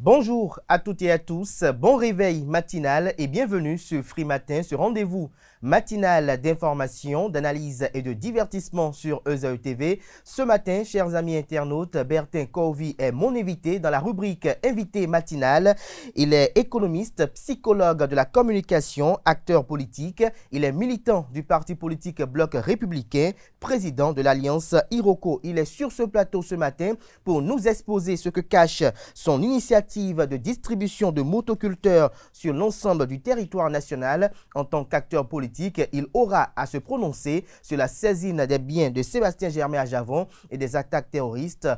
Bonjour à toutes et à tous, bon réveil matinal et bienvenue sur Free Matin, ce rendez-vous matinal d'information, d'analyse et de divertissement sur ESAE TV. Ce matin, chers amis internautes, Bertin Kovi est mon invité dans la rubrique Invité matinal. Il est économiste, psychologue de la communication, acteur politique. Il est militant du parti politique Bloc républicain, président de l'Alliance Iroko. Il est sur ce plateau ce matin pour nous exposer ce que cache son initiative de distribution de motoculteurs sur l'ensemble du territoire national. En tant qu'acteur politique, il aura à se prononcer sur la saisine des biens de Sébastien Germain à Javon et des attaques terroristes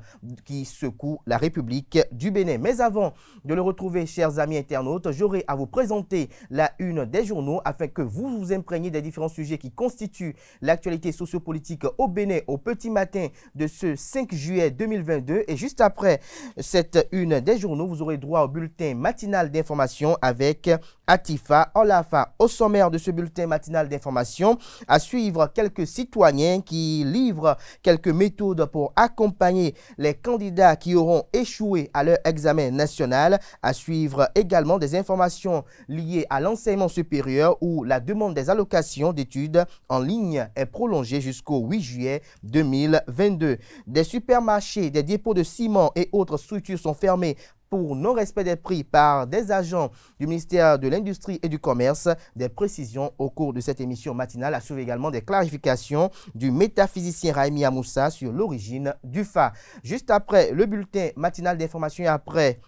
qui secouent la République du Bénin. Mais avant de le retrouver, chers amis internautes, j'aurai à vous présenter la une des journaux afin que vous vous imprégniez des différents sujets qui constituent l'actualité sociopolitique au Bénin au petit matin de ce 5 juillet 2022. Et juste après cette une des journaux, vous aurez droit au bulletin matinal d'information avec Atifa Olafa. Au sommaire de ce bulletin matinal d'information, à suivre quelques citoyens qui livrent quelques méthodes pour accompagner les candidats qui auront échoué à leur examen national. À suivre également des informations liées à l'enseignement supérieur où la demande des allocations d'études en ligne est prolongée jusqu'au 8 juillet 2022. Des supermarchés, des dépôts de ciment et autres structures sont fermés pour non-respect des prix par des agents du ministère de l'Industrie et du Commerce. Des précisions au cours de cette émission matinale. À suivre également des clarifications du métaphysicien Raimi Amoussa sur l'origine du Fa. Juste après le bulletin matinal d'information et après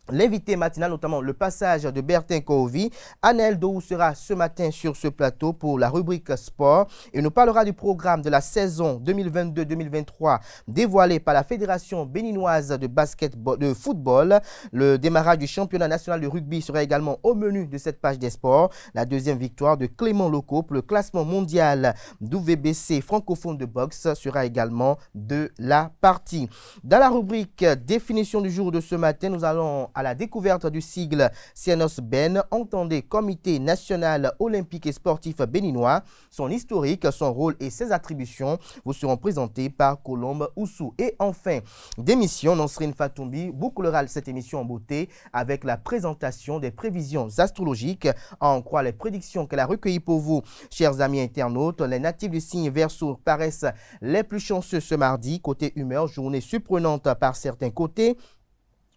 l'invité matinal, notamment le passage de Bertin Kovi, Anel Dou sera ce matin sur ce plateau pour la rubrique sport et nous parlera du programme de la saison 2022-2023 dévoilé par la Fédération béninoise de football. Le démarrage du championnat national de rugby sera également au menu de cette page des sports. La deuxième victoire de Clément Loco pour le classement mondial d'UVBC francophone de boxe sera également de la partie. Dans la rubrique définition du jour de ce matin, nous allons à la découverte du sigle CNOS-BEN, entendez Comité national olympique et sportif béninois. Son historique, son rôle et ses attributions vous seront présentés par Colombe Oussou. Et enfin, d'émission, Nansrine Fatoumbi bouclera cette émission en beauté avec la présentation des prévisions astrologiques. À en croire les prédictions qu'elle a recueillies pour vous, chers amis internautes, les natifs du signe Verseau paraissent les plus chanceux ce mardi. Côté humeur, journée surprenante par certains côtés.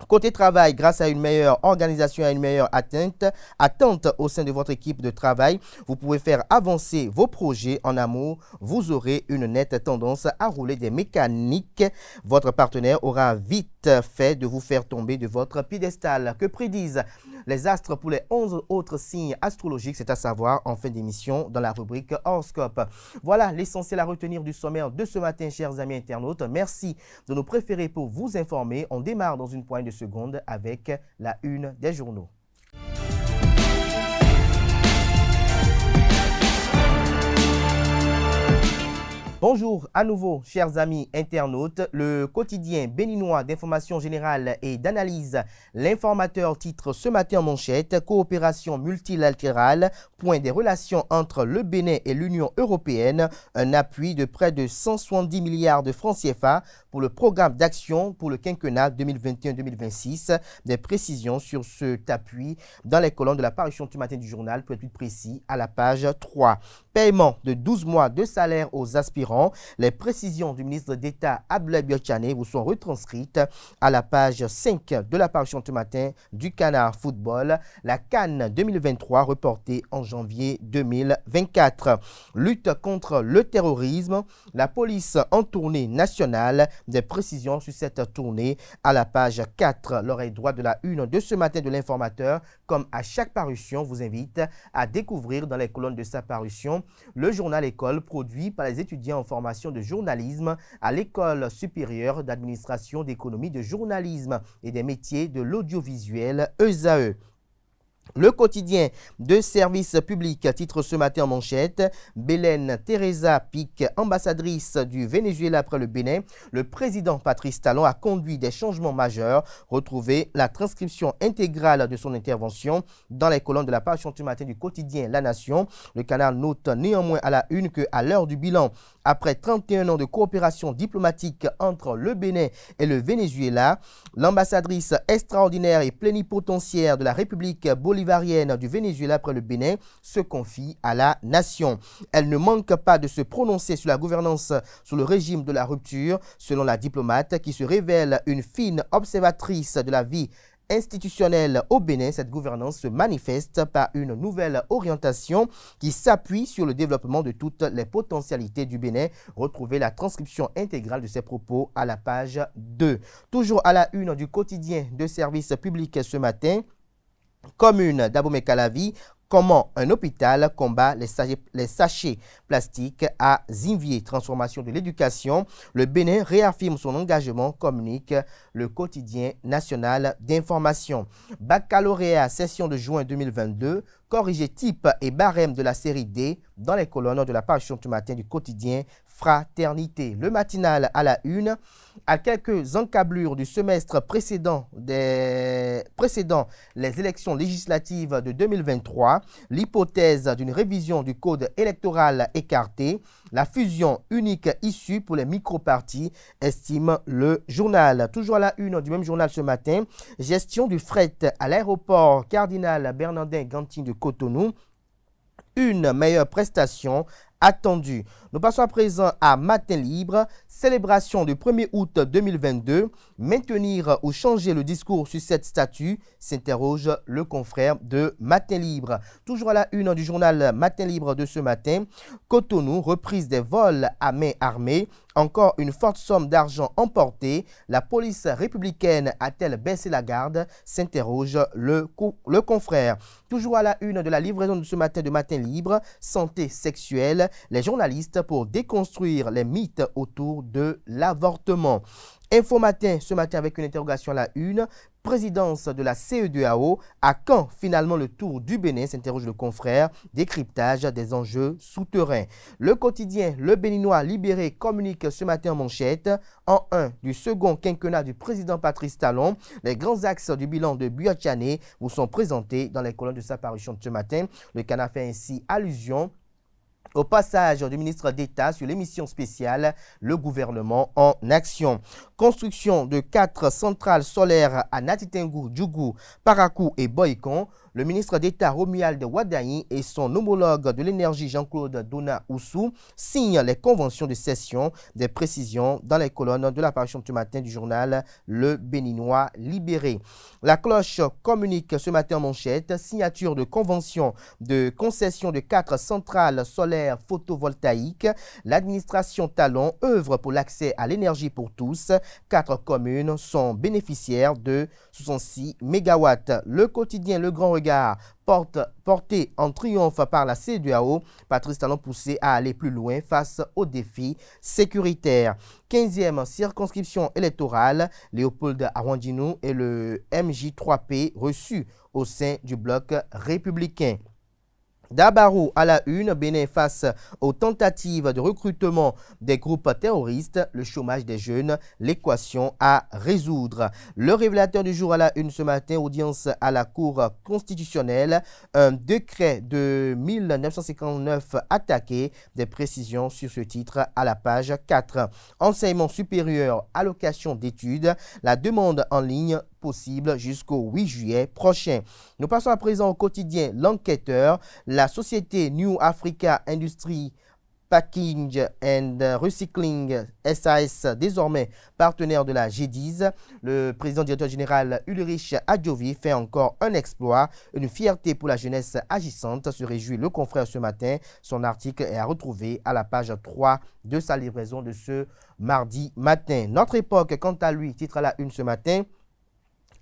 Côté travail, grâce à une meilleure organisation et à une meilleure attente au sein de votre équipe de travail, vous pouvez faire avancer vos projets en amour. Vous aurez une nette tendance à rouler des mécaniques. Votre partenaire aura vite fait de vous faire tomber de votre piédestal. Que prédisent les astres pour les 11 autres signes astrologiques? C'est à savoir en fin d'émission dans la rubrique horoscope. Voilà l'essentiel à retenir du sommaire de ce matin, chers amis internautes. Merci de nous préférer pour vous informer. On démarre dans une poignée de secondes avec la une des journaux. Bonjour à nouveau, chers amis internautes. Le quotidien béninois d'information générale et d'analyse, l'informateur titre ce matin en manchette « Coopération multilatérale, point des relations entre le Bénin et l'Union européenne, un appui de près de 170 milliards de francs CFA pour le programme d'action pour le quinquennat 2021-2026. » Des précisions sur cet appui dans les colonnes de la parution du matin du journal, pour être plus précis, à la page 3. Paiement de 12 mois de salaire aux aspirants. Les précisions du ministre d'État Abdoulaye Biotchane vous sont retranscrites à la page 5 de la parution ce matin du Canard Football. La CAN 2023 reportée en janvier 2024. Lutte contre le terrorisme. La police en tournée nationale. Des précisions sur cette tournée à la page 4. L'oreille droite de la une de ce matin de l'informateur. Comme à chaque parution, vous invite à découvrir dans les colonnes de sa parution le journal École produit par les étudiants en formation de journalisme à l'École supérieure d'administration d'économie de journalisme et des métiers de l'audiovisuel ESAE. Le quotidien de service public titre ce matin en manchette « Belén Teresa Pique, ambassadrice du Venezuela après le Bénin. Le président Patrice Talon a conduit des changements majeurs. » Retrouvez la transcription intégrale de son intervention dans les colonnes de la page du matin du quotidien La Nation. Le canal note néanmoins à la une qu'à l'heure du bilan, après 31 ans de coopération diplomatique entre le Bénin et le Venezuela, l'ambassadrice extraordinaire et plénipotentiaire de la République bolivarienne du Venezuela après le Bénin se confie à la nation. Elle ne manque pas de se prononcer sur la gouvernance sous le régime de la rupture, selon la diplomate qui se révèle une fine observatrice de la vie institutionnelle au Bénin. Cette gouvernance se manifeste par une nouvelle orientation qui s'appuie sur le développement de toutes les potentialités du Bénin. Retrouvez la transcription intégrale de ces propos à la page 2. Toujours à la une du quotidien de service public ce matin, commune d'Abomey-Calavi, comment un hôpital combat les sachets plastiques à Zinvier. Transformation de l'éducation. Le Bénin réaffirme son engagement, communique le quotidien national d'information. Baccalauréat, session de juin 2022. Corriger type et barème de la série D dans les colonnes de la page du matin du quotidien Fraternité. Le matinal à la une. À quelques encablures du semestre précédent les élections législatives de 2023, l'hypothèse d'une révision du code électoral écartée, la fusion unique issue pour les micro-partis, estime le journal. Toujours à la une du même journal ce matin, gestion du fret à l'aéroport Cardinal Bernardin Gantin de Cotonou, une meilleure prestation attendue. Nous passons à présent à Matin Libre, célébration du 1er août 2022. Maintenir ou changer le discours sur cette statue, s'interroge le confrère de Matin Libre. Toujours à la une du journal Matin Libre de ce matin, Cotonou, reprise des vols à main armée. Encore une forte somme d'argent emportée. La police républicaine a-t-elle baissé la garde, s'interroge le confrère. Toujours à la une de la livraison de ce matin de Matin Libre, santé sexuelle, les journalistes pour déconstruire les mythes autour de l'avortement. Info Matin, ce matin avec une interrogation à la une. Présidence de la CEDEAO, à quand finalement le tour du Bénin, s'interroge le confrère, décryptage des enjeux souterrains. Le quotidien Le Béninois libéré communique ce matin en manchette, en 1 du second quinquennat du président Patrice Talon. Les grands axes du bilan de Biotchané vous sont présentés dans les colonnes de sa parution de ce matin. Le Canard fait ainsi allusion au passage du ministre d'État sur l'émission spéciale Le gouvernement en action. Construction de 4 centrales solaires à Natitengu, Djougou, Parakou et Boycon. Le ministre d'État Romuald Wadaï et son homologue de l'énergie Jean-Claude Dona Oussou signent les conventions de cession. Des précisions dans les colonnes de la parution du matin du journal Le Béninois libéré. La cloche communique ce matin en manchette, signature de convention de concession de 4 centrales solaires photovoltaïques. L'administration Talon œuvre pour l'accès à l'énergie pour tous. 4 communes sont bénéficiaires de 66 MW. Le quotidien Le Grand Regard, porté en triomphe par la CEDEAO, Patrice Talon poussé à aller plus loin face aux défis sécuritaires. 15e circonscription électorale, Léopold Arwandinou et le MJ3P reçus au sein du bloc républicain. Dabarou à la une, Bénin face aux tentatives de recrutement des groupes terroristes, le chômage des jeunes, l'équation à résoudre. Le révélateur du jour à la une ce matin, audience à la Cour constitutionnelle, un décret de 1959 attaqué, des précisions sur ce titre à la page 4. Enseignement supérieur, allocation d'études, la demande en ligne possible jusqu'au 8 juillet prochain. Nous passons à présent au quotidien L'Enquêteur. La société New Africa Industry Packaging and Recycling SAS, désormais partenaire de la G10. Le président directeur général Ulrich Adjovi fait encore un exploit, une fierté pour la jeunesse agissante, se réjouit le confrère ce matin. Son article est à retrouver à la page 3 de sa livraison de ce mardi matin. Notre époque, quant à lui, titre à la une ce matin,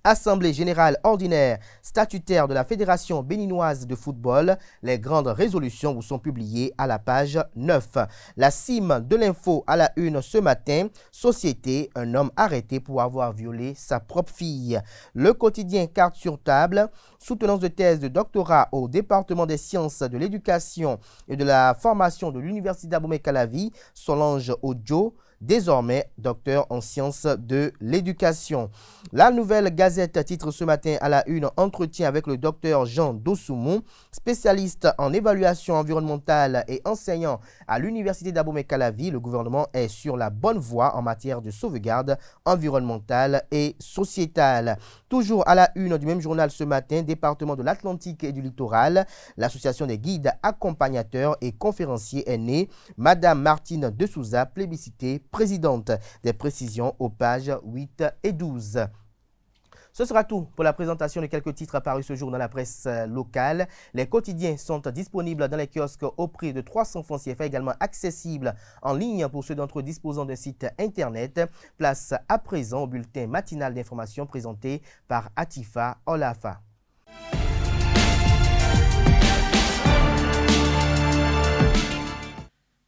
Assemblée générale ordinaire statutaire de la Fédération béninoise de football, les grandes résolutions vous sont publiées à la page 9. La cime de l'info à la une ce matin, société, un homme arrêté pour avoir violé sa propre fille. Le quotidien carte sur table, soutenance de thèse de doctorat au département des sciences de l'éducation et de la formation de l'Université d'Abomey-Calavi, Solange Odjo, désormais docteur en sciences de l'éducation. La Nouvelle Gazette titre ce matin à la une entretien avec le docteur Jean Dossoumou, spécialiste en évaluation environnementale et enseignant à l'Université d'Abomey-Calavi. Le gouvernement est sur la bonne voie en matière de sauvegarde environnementale et sociétale. Toujours à la une du même journal ce matin, département de l'Atlantique et du Littoral, l'association des guides accompagnateurs et conférenciers est née. Madame Martine de Souza, plébiscitée présidente. Des précisions aux pages 8 et 12. Ce sera tout pour la présentation de quelques titres apparus ce jour dans la presse locale. Les quotidiens sont disponibles dans les kiosques au prix de 300 francs CFA, également accessibles en ligne pour ceux d'entre eux disposant d'un site internet. Place à présent au bulletin matinal d'information présenté par Atifa Olafa.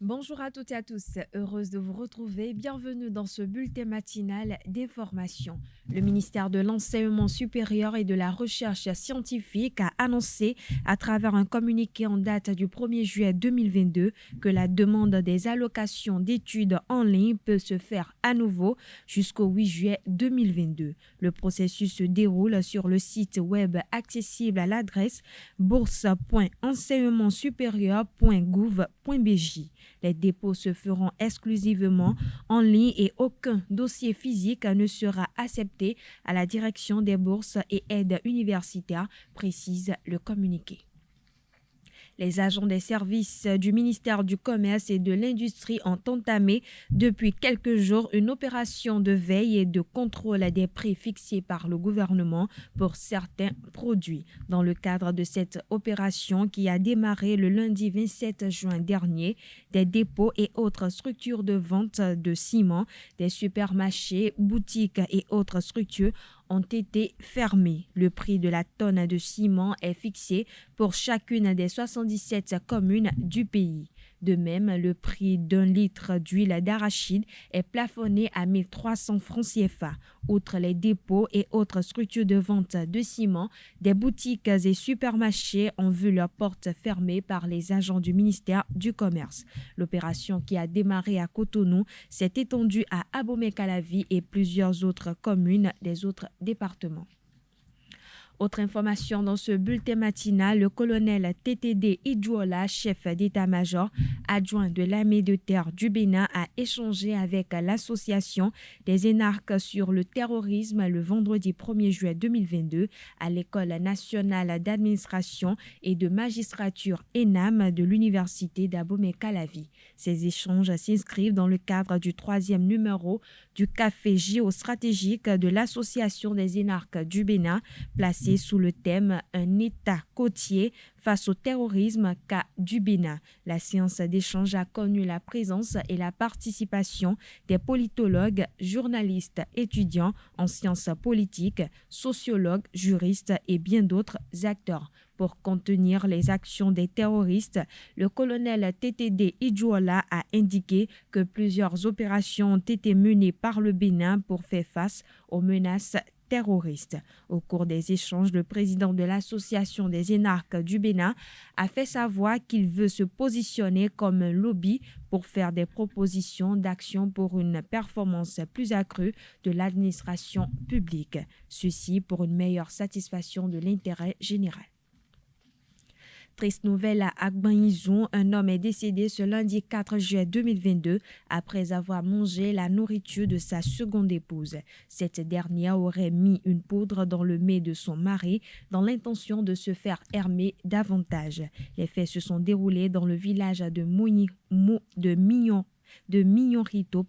Bonjour à toutes et à tous, heureuse de vous retrouver. Bienvenue dans ce bulletin matinal d'information. Le ministère de l'Enseignement supérieur et de la Recherche scientifique a annoncé à travers un communiqué en date du 1er juillet 2022 que la demande des allocations d'études en ligne peut se faire à nouveau jusqu'au 8 juillet 2022. Le processus se déroule sur le site web accessible à l'adresse bourse.enseignementsupérieur.gouv.bj. Les dépôts se feront exclusivement en ligne et aucun dossier physique ne sera accepté à la direction des bourses et aides universitaires, précise le communiqué. Les agents des services du ministère du Commerce et de l'Industrie ont entamé depuis quelques jours une opération de veille et de contrôle des prix fixés par le gouvernement pour certains produits. Dans le cadre de cette opération qui a démarré le lundi 27 juin dernier, des dépôts et autres structures de vente de ciment, des supermarchés, boutiques et autres structures ont été fermés. Le prix de la tonne de ciment est fixé pour chacune des 77 communes du pays. De même, le prix d'un litre d'huile d'arachide est plafonné à 1 300 francs CFA. Outre les dépôts et autres structures de vente de ciment, des boutiques et supermarchés ont vu leurs portes fermées par les agents du ministère du Commerce. L'opération qui a démarré à Cotonou s'est étendue à Abomey-Calavi et plusieurs autres communes des autres départements. Autre information dans ce bulletin matinal, le colonel TTD Idjouola, chef d'état-major adjoint de l'armée de terre du Bénin, a échangé avec l'association des énarques sur le terrorisme le vendredi 1er juillet 2022 à l'École nationale d'administration et de magistrature ENAM de l'Université d'Abomey-Calavi. Ces échanges s'inscrivent dans le cadre du 3e numéro du café géostratégique de l'Association des énarques du Bénin, placé sous le thème « Un État côtier face au terrorisme qu'a du Bénin ». La séance d'échange a connu la présence et la participation des politologues, journalistes, étudiants en sciences politiques, sociologues, juristes et bien d'autres acteurs. Pour contenir les actions des terroristes, le colonel TTD Idjouola a indiqué que plusieurs opérations ont été menées par le Bénin pour faire face aux menaces terroristes. Au cours des échanges, le président de l'Association des énarques du Bénin a fait savoir qu'il veut se positionner comme un lobby pour faire des propositions d'action pour une performance plus accrue de l'administration publique. Ceci pour une meilleure satisfaction de l'intérêt général. Triste nouvelle à Agban-Izou, un homme est décédé ce lundi 4 juillet 2022 après avoir mangé la nourriture de sa seconde épouse. Cette dernière aurait mis une poudre dans le mets de son mari dans l'intention de se faire hermer davantage. Les faits se sont déroulés dans le village de Mignon de Mignonrito,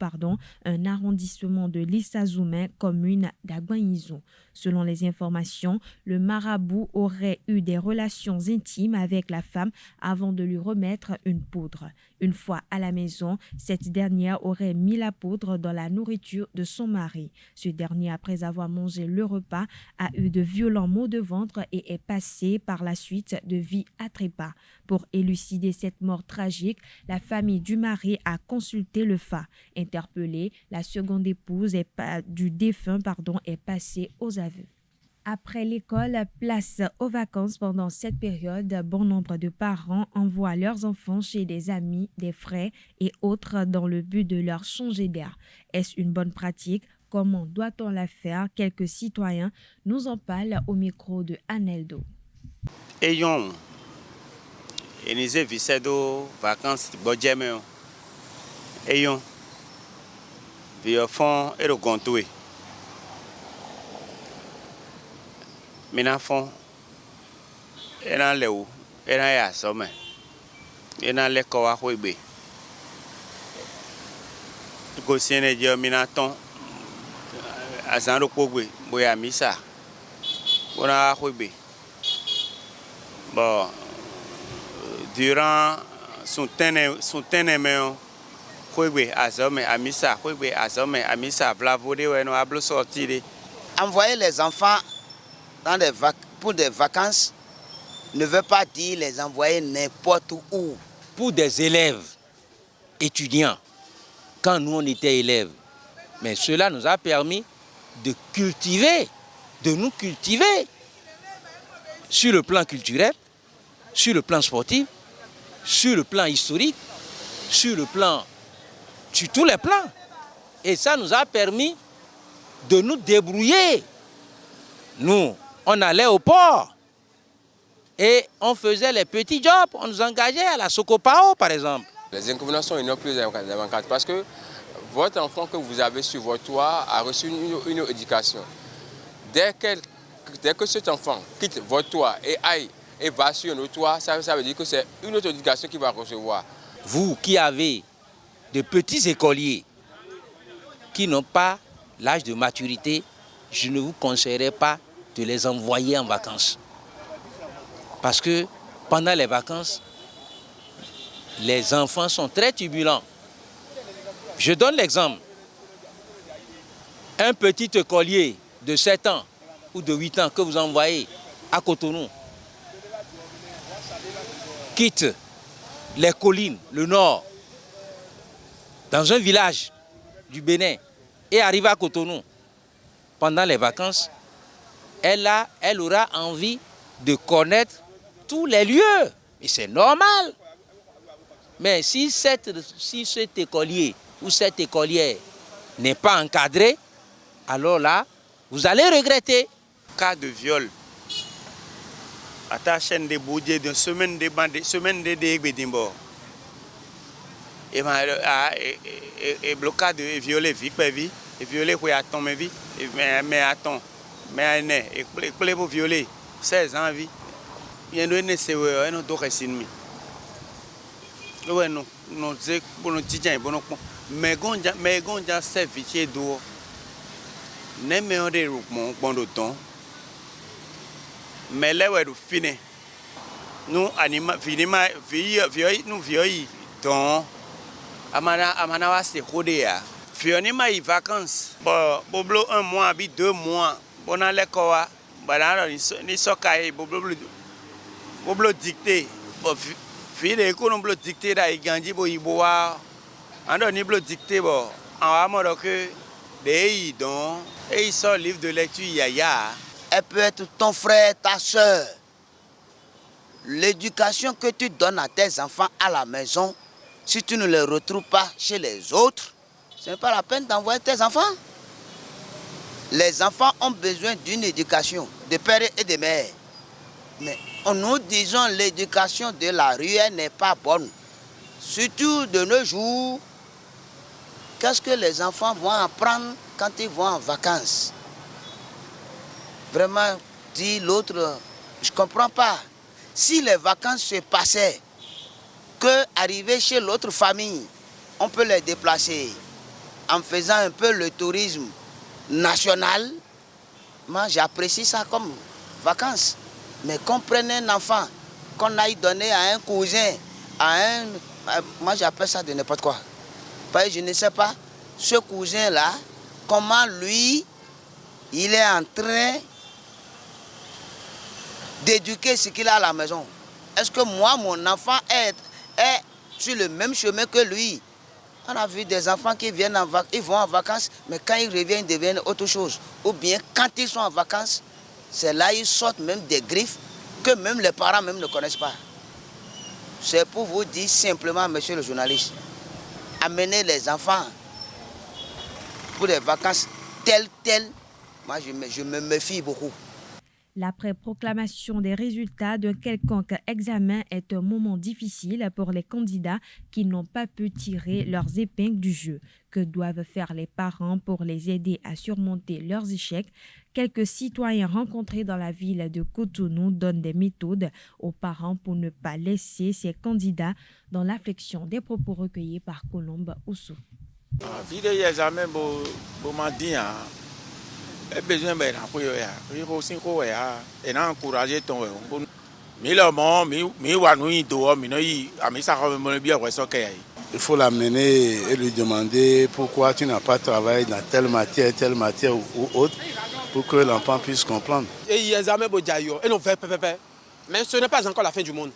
un arrondissement de l'Issazoumé, commune d'Agbanizou. Selon les informations, le marabout aurait eu des relations intimes avec la femme avant de lui remettre une poudre. Une fois à la maison, cette dernière aurait mis la poudre dans la nourriture de son mari. Ce dernier, après avoir mangé le repas, a eu de violents maux de ventre et est passé par la suite de vie à trépas. Pour élucider cette mort tragique, la famille du mari a consulté le FA. Interpellée, la seconde épouse du défunt est passée aux aveux. Après l'école, place aux vacances pendant cette période. Bon nombre de parents envoient leurs enfants chez des amis, des frères et autres dans le but de leur changer d'air. Est-ce une bonne pratique? Comment doit-on la faire? Quelques citoyens nous en parlent au micro de Aneldo. Ayons, nous avons vacances de Bodjeme. Ayons, nous font et le gontoué. Mina font, et dans les ou, et dans les sommets, et dans les kowa huibe. Gosien et Dieu minaton, à Zando Kogwe, Boya Missa, Bona huibe. Bon, durant son ténéméon, huibe, à Zome, à Missa, huibe, à Zome, à Missa, Blavode, ou à Blo sortir. Envoyer les enfants pour des vacances ne veut pas dire les envoyer n'importe où. Pour des élèves, étudiants, quand nous on était élèves, mais cela nous a permis de nous cultiver sur le plan culturel, sur le plan sportif, sur le plan historique, sur tous les plans. Et ça nous a permis de nous débrouiller. Nous, on allait au port et on faisait les petits jobs. On nous engageait à la Sokopao, par exemple. Les inconvénients sont énormes plus importants parce que votre enfant que vous avez sur votre toit a reçu une éducation. Dès que cet enfant quitte votre toit et va sur un autre toit, ça veut dire que c'est une autre éducation qu'il va recevoir. Vous qui avez de petits écoliers qui n'ont pas l'âge de maturité, je ne vous conseillerais pas de les envoyer en vacances. Parce que pendant les vacances, les enfants sont très turbulents. Je donne l'exemple. Un petit écolier de 7 ans ou de 8 ans que vous envoyez à Cotonou quitte les collines, le nord, dans un village du Bénin et arrive à Cotonou. Pendant les vacances, elle aura envie de connaître tous les lieux. Et c'est normal. Mais si cet écolier ou cette écolière n'est pas encadré, alors là, vous allez regretter. Cas de viol. À ta chaîne de boudier de semaine de bande, semaine de débédimbo. Et blocade de violer vie, et violer quoi attend ma vie, mais attends, mais né, et pour violer 16 ans vie. Il y a une c'est ouais, nous doit rester nous. Ouais non, nous c'est pour nous tiens, pour nous mais gonja service d'eau. Ne me on des mon bon de temps. Mais là ouais fini. Nous anima finima vieux nous vieux donc amana wa c'est rodéa. Fionima y vacances. Bon boblo 1 mois, 2 mois. Bon à l'école, banana ni sokaye boblo dicté. Bon fille école boblo dicté da iganji bo iboa. Ando ni boblo dicté bon. En amoro que des donc et il sort livre de lecture yaya. Elle peut être ton frère, ta soeur. L'éducation que tu donnes à tes enfants à la maison, si tu ne les retrouves pas chez les autres, ce n'est pas la peine d'envoyer tes enfants. Les enfants ont besoin d'une éducation de père et de mère. Mais nous disons l'éducation de la rue n'est pas bonne. Surtout de nos jours, qu'est-ce que les enfants vont apprendre quand ils vont en vacances? Vraiment, dit l'autre, je ne comprends pas. Si les vacances se passaient, que arriver chez l'autre famille, on peut les déplacer en faisant un peu le tourisme national. Moi, j'apprécie ça comme vacances. Mais qu'on prenne un enfant, qu'on aille donner à un cousin, moi j'appelle ça de n'importe quoi. Parce que je ne sais pas, ce cousin-là, comment lui, il est en train d'éduquer ce qu'il a à la maison. Est-ce que moi, mon enfant est sur le même chemin que lui? On a vu des enfants qui viennent ils vont en vacances, mais quand ils reviennent, ils deviennent autre chose. Ou bien quand ils sont en vacances, c'est là qu'ils sortent même des griffes que même les parents même ne connaissent pas. C'est pour vous dire simplement, monsieur le journaliste, amener les enfants pour des vacances telles, moi je me méfie beaucoup. L'après-proclamation des résultats d'un quelconque examen est un moment difficile pour les candidats qui n'ont pas pu tirer leurs épingles du jeu. Que doivent faire les parents pour les aider à surmonter leurs échecs? Quelques citoyens rencontrés dans la ville de Cotonou donnent des méthodes aux parents pour ne pas laisser ces candidats dans l'affliction, des propos recueillis par Colombe Oussou. Besoin ben ya il faut aussi ya et na encourager ton il faut l'amener et lui demander pourquoi tu n'as pas travaillé dans telle matière ou autre pour que l'enfant puisse comprendre. Mais ce n'est pas encore la fin du monde.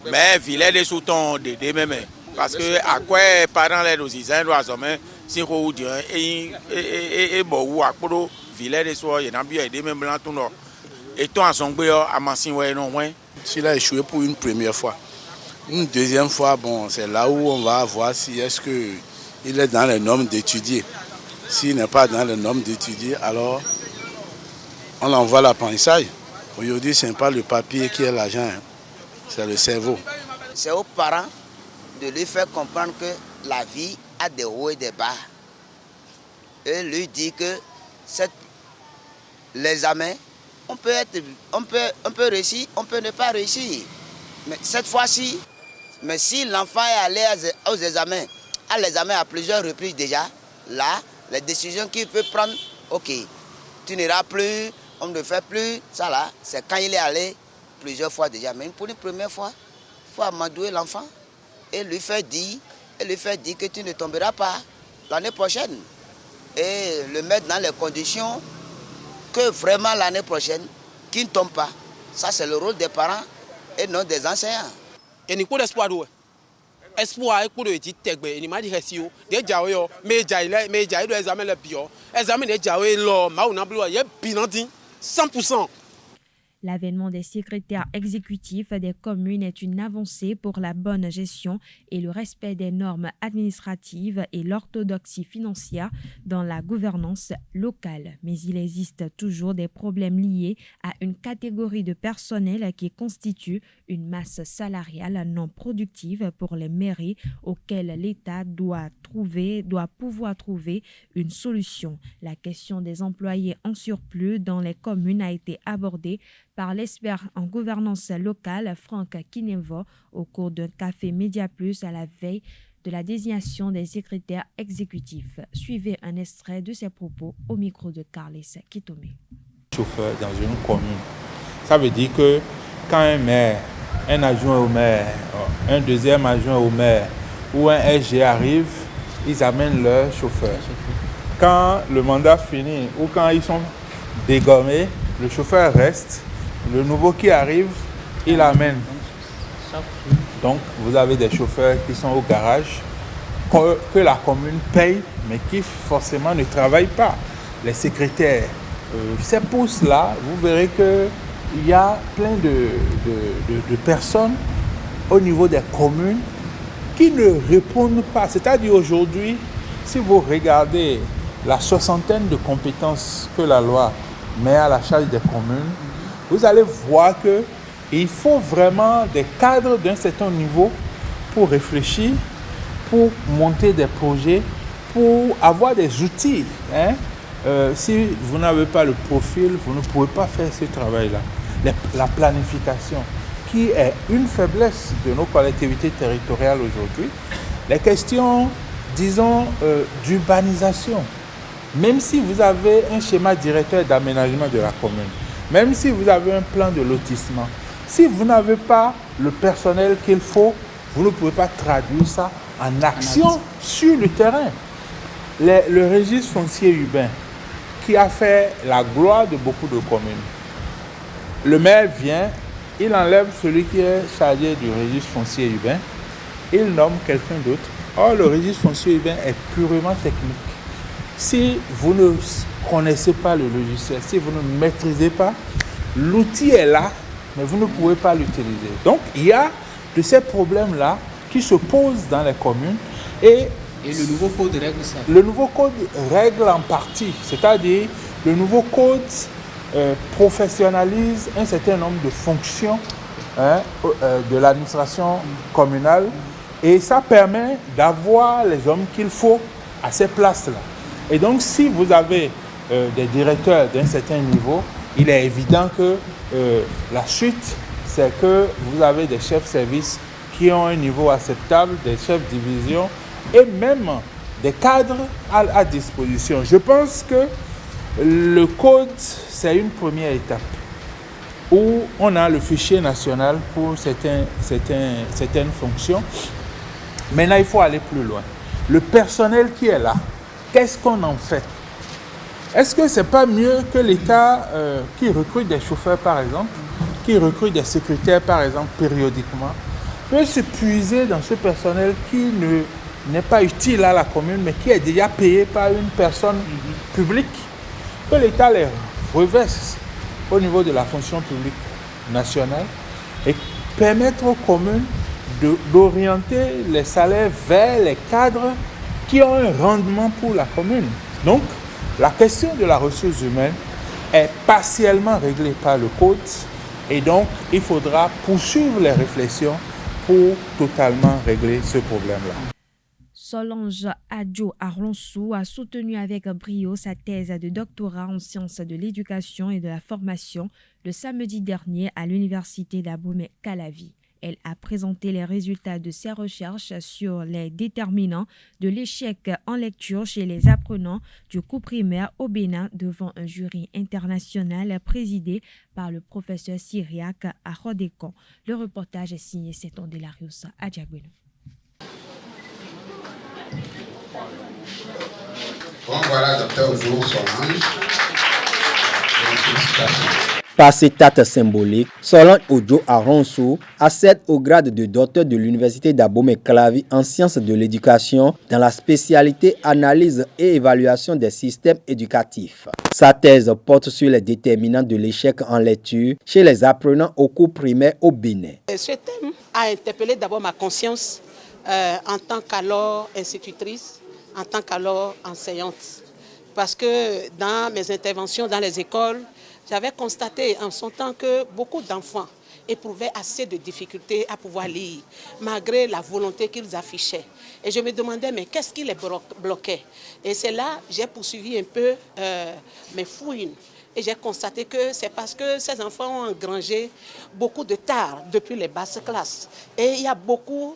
Mais vilain des sous-tons de même parce que à quoi parents les dosisans doivent jamais si on dit et bon ou à quoi vilain des soirs il y a bien des mêmes blancs tout nord et toi en son à Massin ouais non ouais. S'il a échoué pour une première fois, une deuxième fois, bon, c'est là où on va voir si est-ce que il est dans les normes d'étudier. S'il n'est pas dans les normes d'étudier, alors on l'envoie à l'apprentissage. Aujourd'hui, ce n'est pas le papier qui est l'argent, hein. C'est le cerveau. C'est aux parents de lui faire comprendre que la vie a des hauts et des bas. Et lui dire que l'examen, on peut réussir, on peut ne pas réussir. Mais cette fois-ci, mais si l'enfant est allé aux examens, à l'examen à plusieurs reprises déjà, là, les décisions qu'il peut prendre, ok, tu n'iras plus, on ne fait plus, ça là, c'est quand il est allé plusieurs fois déjà. Mais pour une première fois, il faut amadouer l'enfant et lui faire dire que tu ne tomberas pas l'année prochaine. Et le mettre dans les conditions que vraiment l'année prochaine, qu'il ne tombe pas. Ça, c'est le rôle des parents et non des enseignants. Et il faut l'espoir. Espoir est pour le dit tegbe ni ma di hesio de jawe yo me jai do examen le bio examen de jawe lo ma una blo ye binandi 100%. L'avènement des secrétaires exécutifs des communes est une avancée pour la bonne gestion et le respect des normes administratives et l'orthodoxie financière dans la gouvernance locale. Mais il existe toujours des problèmes liés à une catégorie de personnel qui constitue une masse salariale non productive pour les mairies auxquelles l'État doit pouvoir trouver une solution. La question des employés en surplus dans les communes a été abordée par l'expert en gouvernance locale Franck Kinevo au cours d'un café Média Plus à la veille de la désignation des secrétaires exécutifs. Suivez un extrait de ses propos au micro de Carles Kitome. Chauffeur dans une commune, ça veut dire que quand un maire, un adjoint au maire, un deuxième adjoint au maire ou un SG arrive, ils amènent leur chauffeur. Quand le mandat finit ou quand ils sont dégommés, le chauffeur reste. Le nouveau qui arrive, il amène. Donc, vous avez des chauffeurs qui sont au garage, que la commune paye, mais qui forcément ne travaillent pas. Les secrétaires, ces postes-là, vous verrez qu'il y a plein de personnes au niveau des communes qui ne répondent pas. C'est-à-dire aujourd'hui, si vous regardez la soixantaine de compétences que la loi met à la charge des communes, vous allez voir qu'il faut vraiment des cadres d'un certain niveau pour réfléchir, pour monter des projets, pour avoir des outils si vous n'avez pas le profil, vous ne pouvez pas faire ce travail-là. La planification, qui est une faiblesse de nos collectivités territoriales aujourd'hui. Les questions, disons, d'urbanisation. Même si vous avez un schéma directeur d'aménagement de la commune, même si vous avez un plan de lotissement, si vous n'avez pas le personnel qu'il faut, vous ne pouvez pas traduire ça en action sur le terrain. Le registre foncier urbain, qui a fait la gloire de beaucoup de communes. Le maire vient, il enlève celui qui est chargé du registre foncier urbain, il nomme quelqu'un d'autre. Or, le registre foncier urbain est purement technique. Si vous ne connaissez pas le logiciel, si vous ne maîtrisez pas, l'outil est là, mais vous ne pouvez pas l'utiliser. Donc, il y a de ces problèmes-là qui se posent dans les communes et le nouveau code règle ça? Le nouveau code règle en partie, c'est-à-dire le nouveau code professionnalise un certain nombre de fonctions de l'administration communale et ça permet d'avoir les hommes qu'il faut à ces places-là. Et donc, si vous avez des directeurs d'un certain niveau, il est évident que la chute, c'est que vous avez des chefs de service qui ont un niveau acceptable, des chefs de division et même des cadres à disposition. Je pense que le code, c'est une première étape où on a le fichier national pour certaines fonctions. Maintenant, il faut aller plus loin. Le personnel qui est là, qu'est-ce qu'on en fait? Est-ce que ce n'est pas mieux que l'État qui recrute des chauffeurs, par exemple, qui recrute des secrétaires, par exemple, périodiquement, peut se puiser dans ce personnel qui n'est pas utile à la commune, mais qui est déjà payé par une personne publique, que l'État les reverse au niveau de la fonction publique nationale et permettre aux communes d'orienter les salaires vers les cadres qui ont un rendement pour la commune. Donc, la question de la ressource humaine est partiellement réglée par le code et donc il faudra poursuivre les réflexions pour totalement régler ce problème-là. Solange Adjo Arlonsou a soutenu avec brio sa thèse de doctorat en sciences de l'éducation et de la formation le samedi dernier à l'université d'Abomey-Calavi. Elle a présenté les résultats de ses recherches sur les déterminants de l'échec en lecture chez les apprenants du cours primaire au Bénin devant un jury international présidé par le professeur syriaque à Rodécon. Le reportage est signé Seton Delarius à Diagbeno. Bon, voilà, docteur Ojo Solange. Par cet acte symbolique, Solange Ojo Arlonsou accède au grade de docteur de l'université d'Abomey-Calavi en sciences de l'éducation dans la spécialité analyse et évaluation des systèmes éducatifs. Sa thèse porte sur les déterminants de l'échec en lecture chez les apprenants au cours primaire au Bénin. Ce thème a interpellé d'abord ma conscience en tant qu'alors institutrice, en tant qu'alors enseignante. Parce que dans mes interventions dans les écoles, j'avais constaté en son temps que beaucoup d'enfants éprouvaient assez de difficultés à pouvoir lire, malgré la volonté qu'ils affichaient. Et je me demandais, mais qu'est-ce qui les bloquait? Et c'est là que j'ai poursuivi un peu mes fouilles. Et j'ai constaté que c'est parce que ces enfants ont engrangé beaucoup de tard depuis les basses classes. Et il y a beaucoup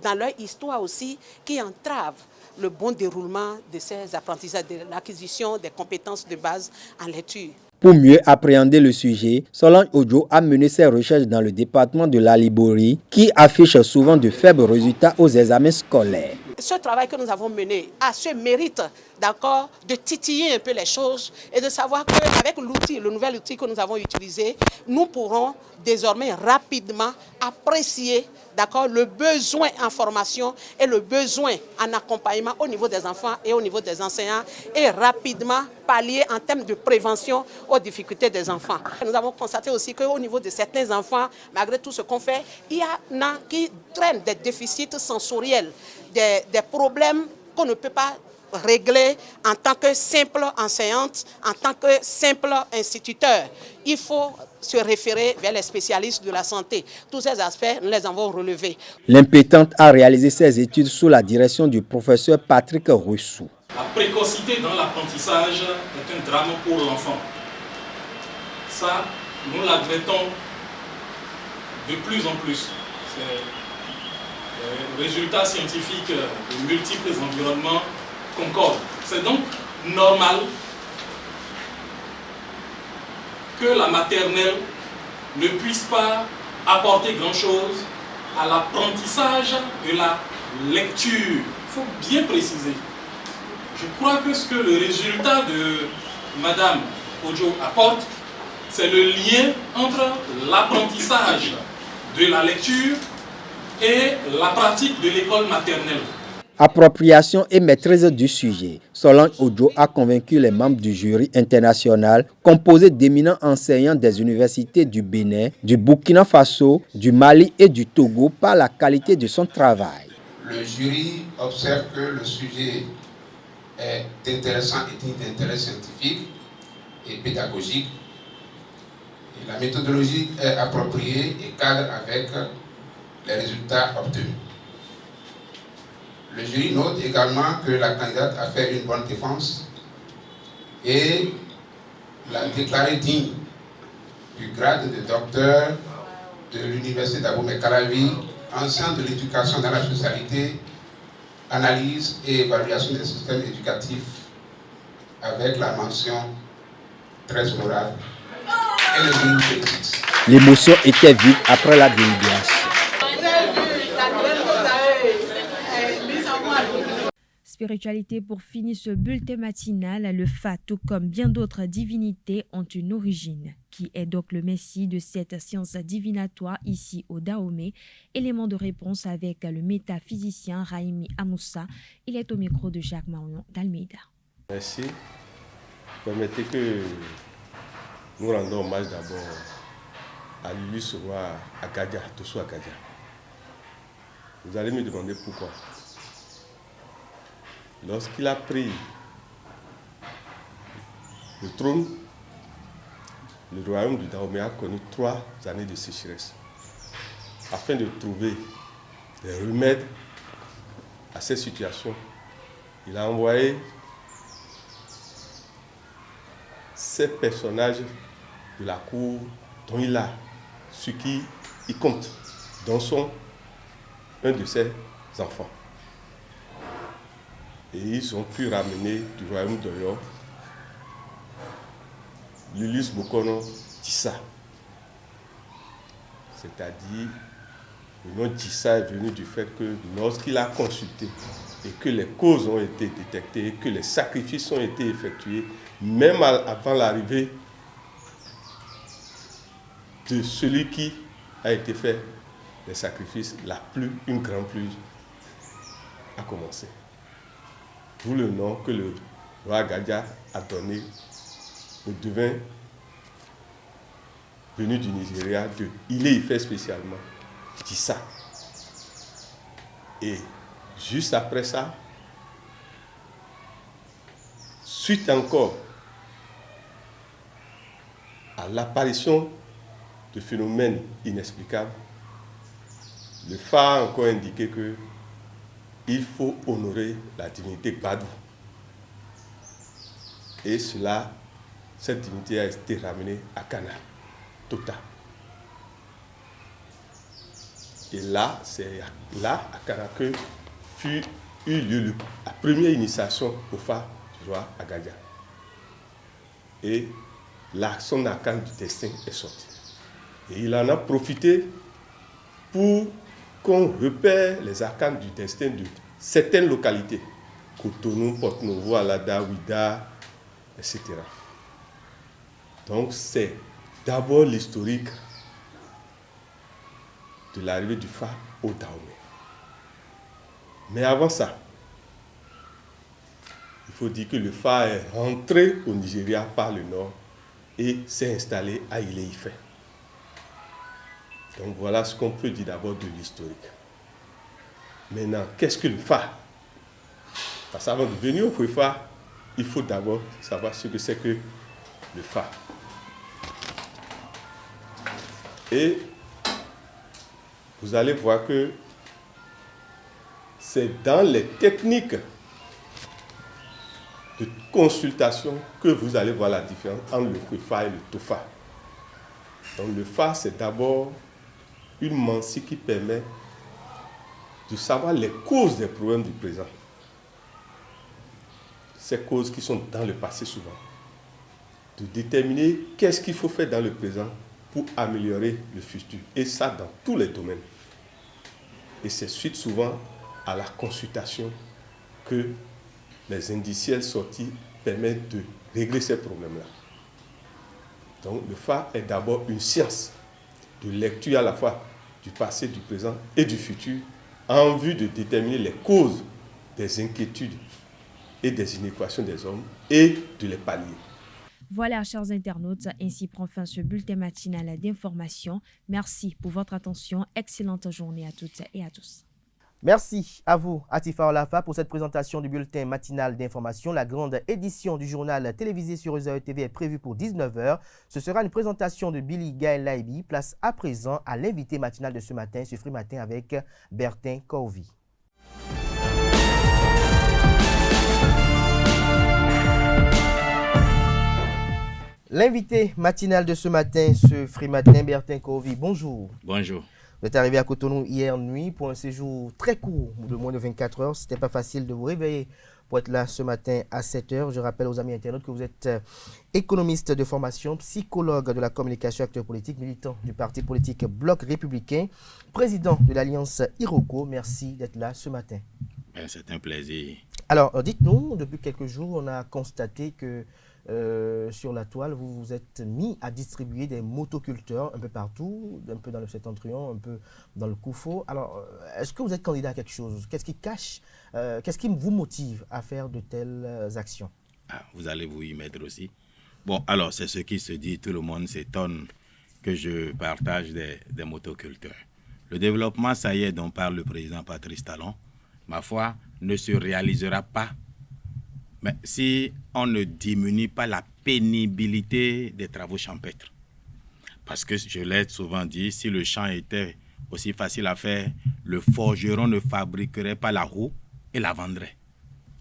dans leur histoire aussi qui entravent le bon déroulement de ces apprentissages, de l'acquisition des compétences de base en lecture. Pour mieux appréhender le sujet, Solange Ojo a mené ses recherches dans le département de la Liborie, qui affiche souvent de faibles résultats aux examens scolaires. Ce travail que nous avons mené a ce mérite, d'accord, de titiller un peu les choses et de savoir qu'avec l'outil, le nouvel outil que nous avons utilisé, nous pourrons désormais rapidement apprécier, d'accord, le besoin en formation et le besoin en accompagnement au niveau des enfants et au niveau des enseignants et rapidement pallier en termes de prévention aux difficultés des enfants. Nous avons constaté aussi qu'au niveau de certains enfants, malgré tout ce qu'on fait, il y en a qui traînent des déficits sensoriels, des problèmes qu'on ne peut pas régler en tant que simple enseignante, en tant que simple instituteur. Il faut se référer vers les spécialistes de la santé. Tous ces aspects, nous les avons relevés. L'impétente a réalisé ses études sous la direction du professeur Patrick Roussou. La précocité dans l'apprentissage est un drame pour l'enfant. Ça, nous l'admettons de plus en plus. Les résultats scientifiques de multiples environnements concordent. C'est donc normal que la maternelle ne puisse pas apporter grand-chose à l'apprentissage de la lecture. Il faut bien préciser. Je crois que ce que le résultat de Madame Ojo apporte, c'est le lien entre l'apprentissage de la lecture et la pratique de l'école maternelle. Appropriation et maîtrise du sujet. Solange Ojo a convaincu les membres du jury international composé d'éminents enseignants des universités du Bénin, du Burkina Faso, du Mali et du Togo par la qualité de son travail. Le jury observe que le sujet est intéressant et d'intérêt scientifique et pédagogique. Et la méthodologie est appropriée et cadre avec les résultats obtenus. Le jury note également que la candidate a fait une bonne défense et l'a déclaré digne du grade de docteur de l'université d'Abomey-Calavi, ancien de l'éducation dans la spécialité analyse et évaluation des systèmes éducatifs avec la mention très honorable. Et le jury félicite. L'émotion était vive après la délibération. Spiritualité pour finir ce bulletin matinal, le Fa, tout comme bien d'autres divinités, ont une origine. Qui est donc le messie de cette science divinatoire ici au Dahomey? Élément de réponse avec le métaphysicien Raimi Amoussa. Il est au micro de Jacques Marion d'Almeida. Merci. Permettez que nous rendons hommage d'abord à Lulus Roi Agadia, Tosso Agadia. Vous allez me demander pourquoi. Lorsqu'il a pris le trône, le royaume du Dahomey a connu 3 années de sécheresse. Afin de trouver des remèdes à cette situation, il a envoyé ces personnages de la cour dont il a ce qui y compte, dont sont un de ses enfants. Et ils ont pu ramener du royaume d'Oyo Lulus Bokono Tissa. C'est-à-dire, le nom Tissa est venu du fait que lorsqu'il a consulté et que les causes ont été détectées et que les sacrifices ont été effectués, même avant l'arrivée de celui qui a été fait les sacrifices, une grande pluie a commencé. D'où le nom que le roi Agadia a donné au devin venu du Nigeria, de Ile-Ife spécialement, Tissa. Et juste après ça, suite encore à l'apparition de phénomènes inexplicables, le Fa a encore indiqué que il faut honorer la divinité Badou. Et cette divinité a été ramenée à Kana, Tota. Et là, c'est là, à Kana, que eut lieu la première initiation au Fa du roi Agadia. Et là, son arcane du destin est sorti. Et il en a profité pour qu'on repère les arcanes du destin de certaines localités, Cotonou, Porto-Novo, Alada, Ouida, etc. Donc c'est d'abord l'historique de l'arrivée du Fa au Dahomey. Mais avant ça, il faut dire que le Fa est rentré au Nigeria par le nord et s'est installé à Ile-Ife. Donc voilà ce qu'on peut dire d'abord de l'historique. Maintenant, qu'est-ce que le Fa? Parce qu'avant de venir au Fa, il faut d'abord savoir ce que c'est que le Fa. Et vous allez voir que c'est dans les techniques consultation que vous allez voir la différence entre le FEFA et le TOFA. Donc le FA, c'est d'abord une mensie qui permet de savoir les causes des problèmes du présent. Ces causes qui sont dans le passé souvent. De déterminer qu'est-ce qu'il faut faire dans le présent pour améliorer le futur. Et ça dans tous les domaines. Et c'est suite souvent à la consultation que les indiciels sortis permettent de régler ces problèmes-là. Donc le FA est d'abord une science de lecture à la fois du passé, du présent et du futur en vue de déterminer les causes des inquiétudes et des inéquations des hommes et de les pallier. Voilà, chers internautes, ainsi prend fin ce bulletin matinal d'information. Merci pour votre attention. Excellente journée à toutes et à tous. Merci à vous, Atifa Olafa, pour cette présentation du bulletin matinal d'information. La grande édition du journal télévisé sur Euzeo TV est prévue pour 19h. Ce sera une présentation de Billy Gaël Laibi. Place à présent à l'invité matinal de ce matin, ce Free Matin avec Bertin Corvi. L'invité matinal de ce matin, ce Free Matin, Bertin Corvi. Bonjour. Bonjour. Vous êtes arrivé à Cotonou hier nuit pour un séjour très court de moins de 24 heures. Ce n'était pas facile de vous réveiller pour être là ce matin à 7 heures. Je rappelle aux amis internautes que vous êtes économiste de formation, psychologue de la communication, acteur politique, militant du parti politique Bloc Républicain, président de l'Alliance Iroko. Merci d'être là ce matin. C'est un plaisir. Alors, dites-nous, depuis quelques jours, on a constaté que sur la toile, vous vous êtes mis à distribuer des motoculteurs un peu partout, un peu dans le Septentrion, un peu dans le Koufo. Alors, est-ce que vous êtes candidat à quelque chose? Qu'est-ce qui cache, qu'est-ce qui vous motive à faire de telles actions? Vous allez vous y mettre aussi. Bon, alors, c'est ce qui se dit, tout le monde s'étonne que je partage des motoculteurs. Le développement, ça y est, dont parle le président Patrice Talon, ma foi, ne se réalisera pas. Mais si on ne diminue pas la pénibilité des travaux champêtres, parce que je l'ai souvent dit, si le champ était aussi facile à faire, le forgeron ne fabriquerait pas la roue et la vendrait.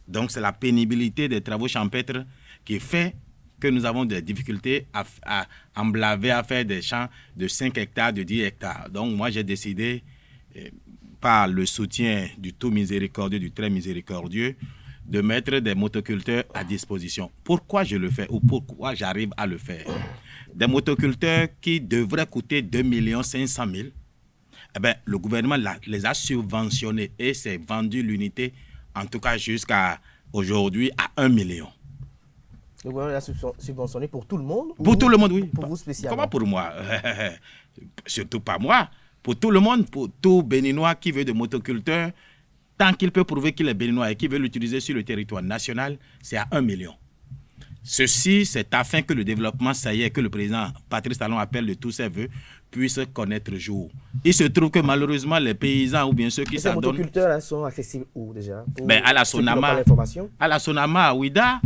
Donc c'est la pénibilité des travaux champêtres qui fait que nous avons des difficultés à emblaver, à faire des champs de 5 hectares, de 10 hectares. Donc moi j'ai décidé, par le soutien du tout miséricordieux, du très miséricordieux, de mettre des motoculteurs à disposition. Pourquoi je le fais ou pourquoi j'arrive à le faire? Des motoculteurs qui devraient coûter 2 500 000, eh bien, le gouvernement les a subventionnés et s'est vendu l'unité, en tout cas jusqu'à aujourd'hui, à 1 million. Le gouvernement l'a subventionné pour tout le monde? Pour tout le monde, oui. Pour vous spécialement? Comment pour moi? Surtout pas moi. Pour tout le monde, pour tout Béninois qui veut de motoculteurs, tant qu'il peut prouver qu'il est béninois et qu'il veut l'utiliser sur le territoire national, c'est à 1 million. Ceci, c'est afin que le développement, ça y est, que le président Patrice Talon appelle de tous ses voeux, puisse connaître jour. Il se trouve que malheureusement, les paysans ou bien ceux qui s'adonnent... Ces motoculteurs là, sont accessibles où déjà? À la Sonama, à Ouida.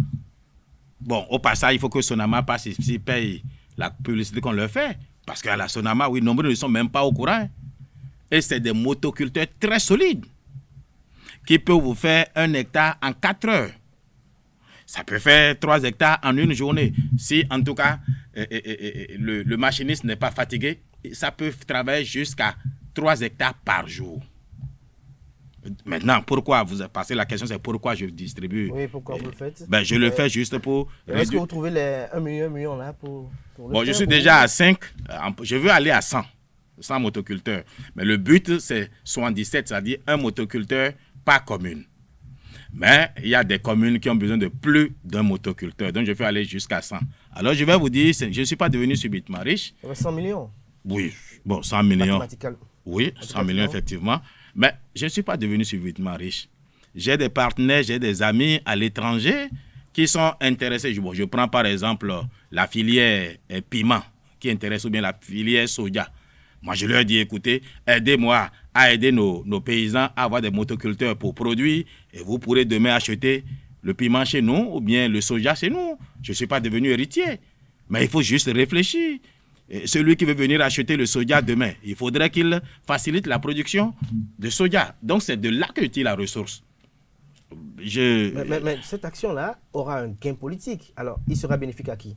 Bon, au passage, il faut que Sonama passe ici, paye la publicité qu'on leur fait. Parce qu'à la Sonama, oui, nombreux ne sont même pas au courant. Et c'est des motoculteurs très solides qui peut vous faire 1 hectare en 4 heures. Ça peut faire 3 hectares en une journée. Si, en tout cas, le machiniste n'est pas fatigué, ça peut travailler jusqu'à 3 hectares par jour. Maintenant, pourquoi vous passez la question, c'est pourquoi je distribue. Oui, pourquoi vous le faites? Je le fais juste pour... Est-ce que vous trouvez les 1 million là pour le faire? Je suis déjà à 5. Je veux aller à 100 motoculteurs. Mais le but, c'est 77, c'est-à-dire un motoculteur par commune. Mais il y a des communes qui ont besoin de plus d'un motoculteur. Donc, je vais aller jusqu'à 100. Alors, je vais vous dire, je ne suis pas devenu subitement riche. 100 millions? Oui, bon, 100 millions. Oui, 100 millions, effectivement. Mais je ne suis pas devenu subitement riche. J'ai des partenaires, j'ai des amis à l'étranger qui sont intéressés. Bon, je prends par exemple la filière piment qui intéresse, ou bien la filière soja. Moi, je leur dis, écoutez, aidez-moi à aider nos paysans à avoir des motoculteurs pour produire et vous pourrez demain acheter le piment chez nous ou bien le soja chez nous. Je ne suis pas devenu héritier, mais il faut juste réfléchir. Et celui qui veut venir acheter le soja demain, il faudrait qu'il facilite la production de soja. Donc, c'est de là que tire la ressource. Mais cette action-là aura un gain politique. Alors, il sera bénéfique à qui?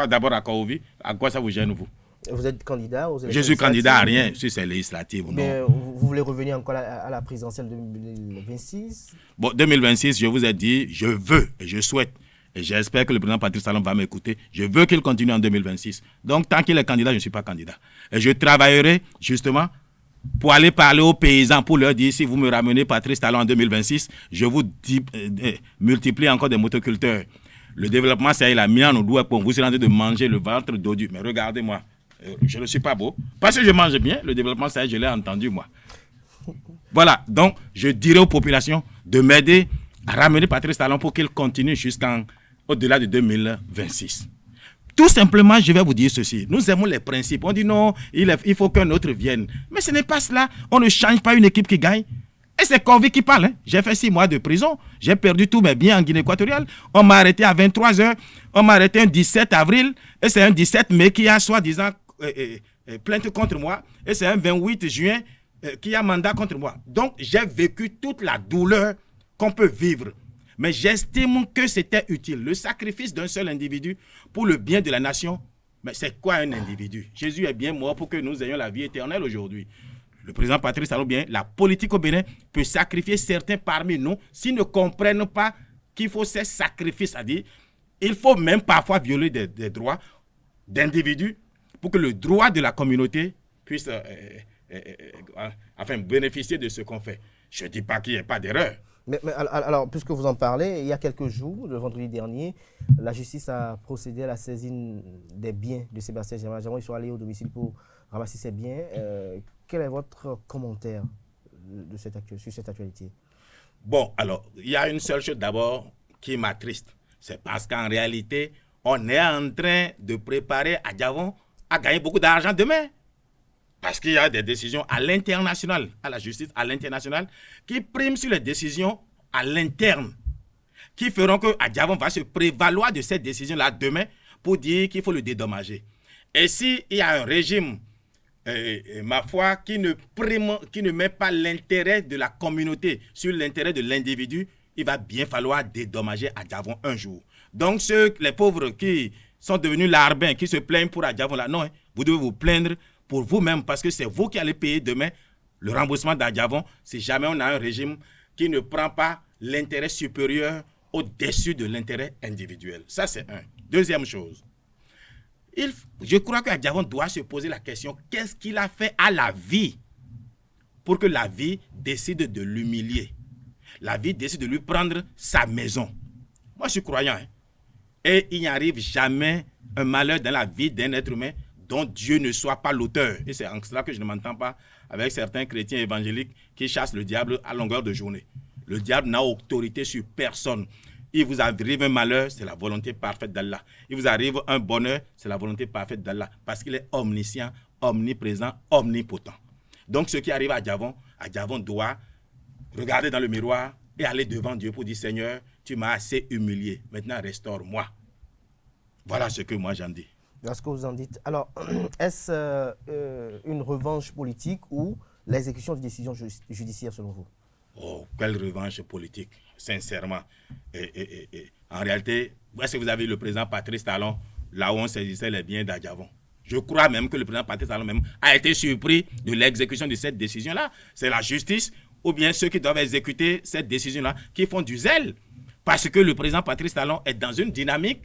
D'abord à Kaouvi. À quoi ça vous gêne, vous? Vous êtes candidat aux élections? Je suis candidat à rien, si c'est législative ou non. Mais vous voulez revenir encore à la présidentielle de 2026? Bon, 2026, je vous ai dit, je veux et je souhaite. Et j'espère que le président Patrice Talon va m'écouter. Je veux qu'il continue en 2026. Donc, tant qu'il est candidat, je ne suis pas candidat. Et je travaillerai justement pour aller parler aux paysans, pour leur dire, si vous me ramenez Patrice Talon en 2026, je vous multiplie encore des motoculteurs. Le développement, ça il a mis en doigt pour vous êtes en train de manger le ventre dodu. Mais regardez-moi, je ne suis pas beau. Parce que je mange bien, le développement, ça je l'ai entendu, moi. Voilà, donc je dirai aux populations de m'aider à ramener Patrice Talon pour qu'il continue au-delà de 2026. Tout simplement, je vais vous dire ceci. Nous aimons les principes. On dit non, il faut qu'un autre vienne. Mais ce n'est pas cela. On ne change pas une équipe qui gagne. Et c'est Kaouvi qui parle. J'ai fait 6 mois de prison. J'ai perdu tous mes biens en Guinée équatoriale. On m'a arrêté à 23h. On m'a arrêté un 17 avril. Et c'est un 17 mai qui a soi-disant plainte contre moi. Et c'est un 28 juin qui a mandat contre moi. Donc, j'ai vécu toute la douleur qu'on peut vivre. Mais j'estime que c'était utile. Le sacrifice d'un seul individu pour le bien de la nation. Mais c'est quoi un individu? Jésus est bien mort pour que nous ayons la vie éternelle aujourd'hui. Le président Patrice Talon, bien, la politique au Bénin peut sacrifier certains parmi nous s'ils ne comprennent pas qu'il faut ces sacrifices. C'est-à-dire, il faut même parfois violer des droits d'individus pour que le droit de la communauté puisse bénéficier de ce qu'on fait. Je ne dis pas qu'il n'y ait pas d'erreur. Mais alors, puisque vous en parlez, il y a quelques jours, le vendredi dernier, la justice a procédé à la saisine des biens de Sébastien Djamah. Ils sont allés au domicile pour ramasser ses biens. Quel est votre commentaire sur cette actualité? Bon, alors, il y a une seule chose d'abord qui m'attriste. C'est parce qu'en réalité, on est en train de préparer Adjavon à gagner beaucoup d'argent demain. Parce qu'il y a des décisions à l'international, à la justice à l'international, qui priment sur les décisions à l'interne, qui feront que Adjavon va se prévaloir de cette décision-là demain pour dire qu'il faut le dédommager. Et s'il y a un régime, ma foi, qui ne met pas l'intérêt de la communauté sur l'intérêt de l'individu, il va bien falloir dédommager Adjavon un jour. Donc les pauvres qui sont devenus larbins, qui se plaignent pour Adjavon là, non, vous devez vous plaindre pour vous-même, parce que c'est vous qui allez payer demain le remboursement d'Adjavon si jamais on a un régime qui ne prend pas l'intérêt supérieur au-dessus de l'intérêt individuel. Ça, c'est un. Deuxième chose, je crois qu'Adjavon doit se poser la question, qu'est-ce qu'il a fait à la vie pour que la vie décide de l'humilier? La vie décide de lui prendre sa maison. Moi, je suis croyant. Et il n'y arrive jamais un malheur dans la vie d'un être humain dont Dieu ne soit pas l'auteur. Et c'est en cela que je ne m'entends pas avec certains chrétiens évangéliques qui chassent le diable à longueur de journée. Le diable n'a autorité sur personne. Il vous arrive un malheur, c'est la volonté parfaite d'Allah. Il vous arrive un bonheur, c'est la volonté parfaite d'Allah. Parce qu'il est omniscient, omniprésent, omnipotent. Donc ce qui arrive à Adjavon doit regarder dans le miroir et aller devant Dieu pour dire, Seigneur, tu m'as assez humilié. Maintenant, restaure-moi. Voilà ce que moi j'en dis. Voilà ce que vous en dites. Alors, est-ce une revanche politique ou l'exécution de décisions judiciaires selon vous? Oh, quelle revanche politique, sincèrement. En réalité, est-ce que vous avez vu le président Patrice Talon, là où on saisissait les biens d'Adjavon? Je crois même que le président Patrice Talon même a été surpris de l'exécution de cette décision-là. C'est la justice ou bien ceux qui doivent exécuter cette décision-là qui font du zèle. Parce que le président Patrice Talon est dans une dynamique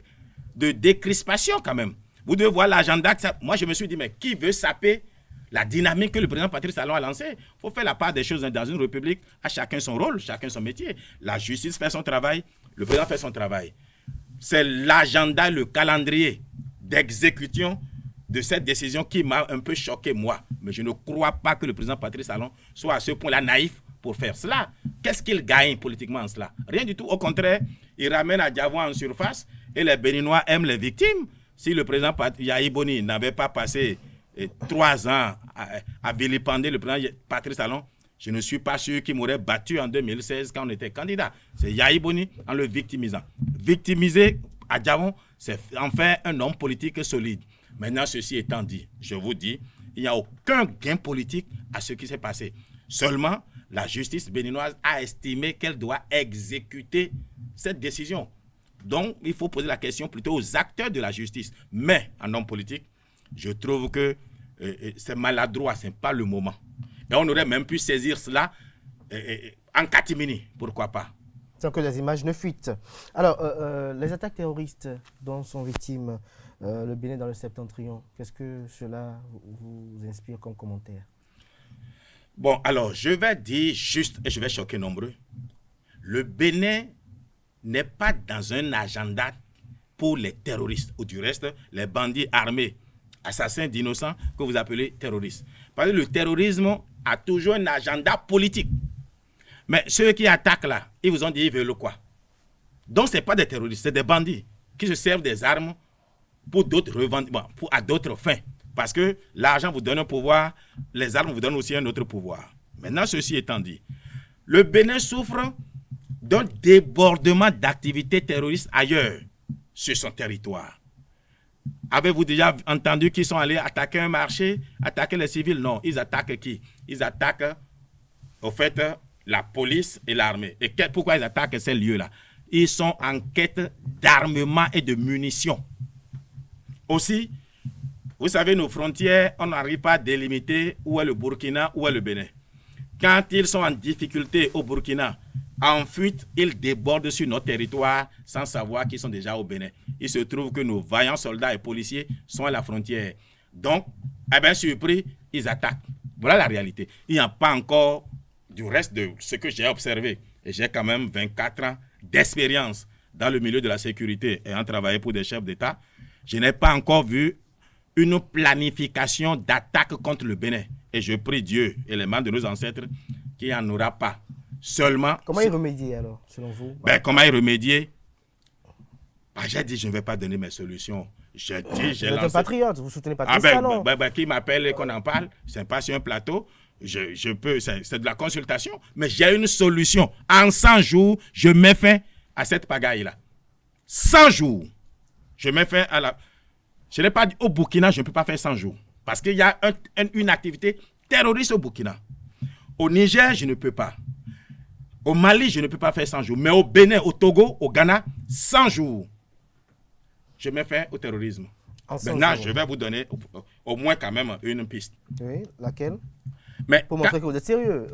de décrispation quand même. Vous devez voir l'agenda. Moi, je me suis dit, mais qui veut saper la dynamique que le président Patrice Talon a lancée? Il faut faire la part des choses dans une république. À chacun son rôle, chacun son métier. La justice fait son travail, le président fait son travail. C'est l'agenda, le calendrier d'exécution de cette décision qui m'a un peu choqué, moi. Mais je ne crois pas que le président Patrice Talon soit à ce point-là naïf pour faire cela. Qu'est-ce qu'il gagne politiquement en cela? Rien du tout. Au contraire, il ramène Adjavon en surface et les Béninois aiment les victimes. Si le président Yahi Boni n'avait pas passé 3 ans à vilipender le président Patrice Talon, je ne suis pas sûr qu'il m'aurait battu en 2016 quand on était candidat. C'est Yahi Boni en le victimisant. Victimiser Adjavon, c'est enfin un homme politique solide. Maintenant, ceci étant dit, je vous dis, il n'y a aucun gain politique à ce qui s'est passé. Seulement, la justice béninoise a estimé qu'elle doit exécuter cette décision. Donc, il faut poser la question plutôt aux acteurs de la justice. Mais, en homme politique, je trouve que c'est maladroit, ce n'est pas le moment. Et on aurait même pu saisir cela en catimini, pourquoi pas. Sans que les images ne fuitent. Alors, les attaques terroristes dont sont victimes le Bénin dans le septentrion, qu'est-ce que cela vous inspire comme commentaire? Bon, alors, je vais dire juste, et je vais choquer nombreux, le Bénin n'est pas dans un agenda pour les terroristes, ou du reste, les bandits armés, assassins d'innocents, que vous appelez terroristes. Parce que le terrorisme a toujours un agenda politique. Mais ceux qui attaquent là, ils vous ont dit, ils veulent quoi? Donc, ce n'est pas des terroristes, c'est des bandits qui se servent des armes pour d'autres à d'autres fins. Parce que l'argent vous donne un pouvoir, les armes vous donnent aussi un autre pouvoir. Maintenant, ceci étant dit, le Bénin souffre d'un débordement d'activités terroristes ailleurs, sur son territoire. Avez-vous déjà entendu qu'ils sont allés attaquer un marché, attaquer les civils? Non, ils attaquent qui? Ils attaquent, au fait, la police et l'armée. Et pourquoi ils attaquent ces lieux-là? Ils sont en quête d'armement et de munitions. Aussi, vous savez, nos frontières, on n'arrive pas à délimiter où est le Burkina, où est le Bénin. Quand ils sont en difficulté au Burkina, en fuite, ils débordent sur notre territoire sans savoir qu'ils sont déjà au Bénin. Il se trouve que nos vaillants soldats et policiers sont à la frontière. Donc, eh bien, surpris, ils attaquent. Voilà la réalité. Il n'y a pas encore du reste de ce que j'ai observé. Et j'ai quand même 24 ans d'expérience dans le milieu de la sécurité et en travaillant pour des chefs d'État. Je n'ai pas encore vu une planification d'attaque contre le Bénin. Et je prie Dieu et les membres de nos ancêtres qu'il n'y en aura pas. Seulement... Comment y remédier alors, selon vous? Comment y remédier? J'ai dit, je ne vais pas donner mes solutions. J'ai dit, j'ai lancé... Vous êtes un patriote, vous soutenez Patrice Talon. Qui m'appelle et qu'on en parle, c'est pas sur un plateau. Je peux, c'est de la consultation, mais j'ai une solution. En 100 jours, je mets fin à cette pagaille-là. 100 jours, je mets fin à la... Je n'ai pas dit au Burkina, je ne peux pas faire 100 jours. Parce qu'il y a une activité terroriste au Burkina. Au Niger, je ne peux pas. Au Mali, je ne peux pas faire 100 jours. Mais au Bénin, au Togo, au Ghana, 100 jours. Je mets fin au terrorisme. Maintenant, je vais vous donner au moins quand même une piste. Oui, laquelle? Mais pour montrer que vous êtes sérieux.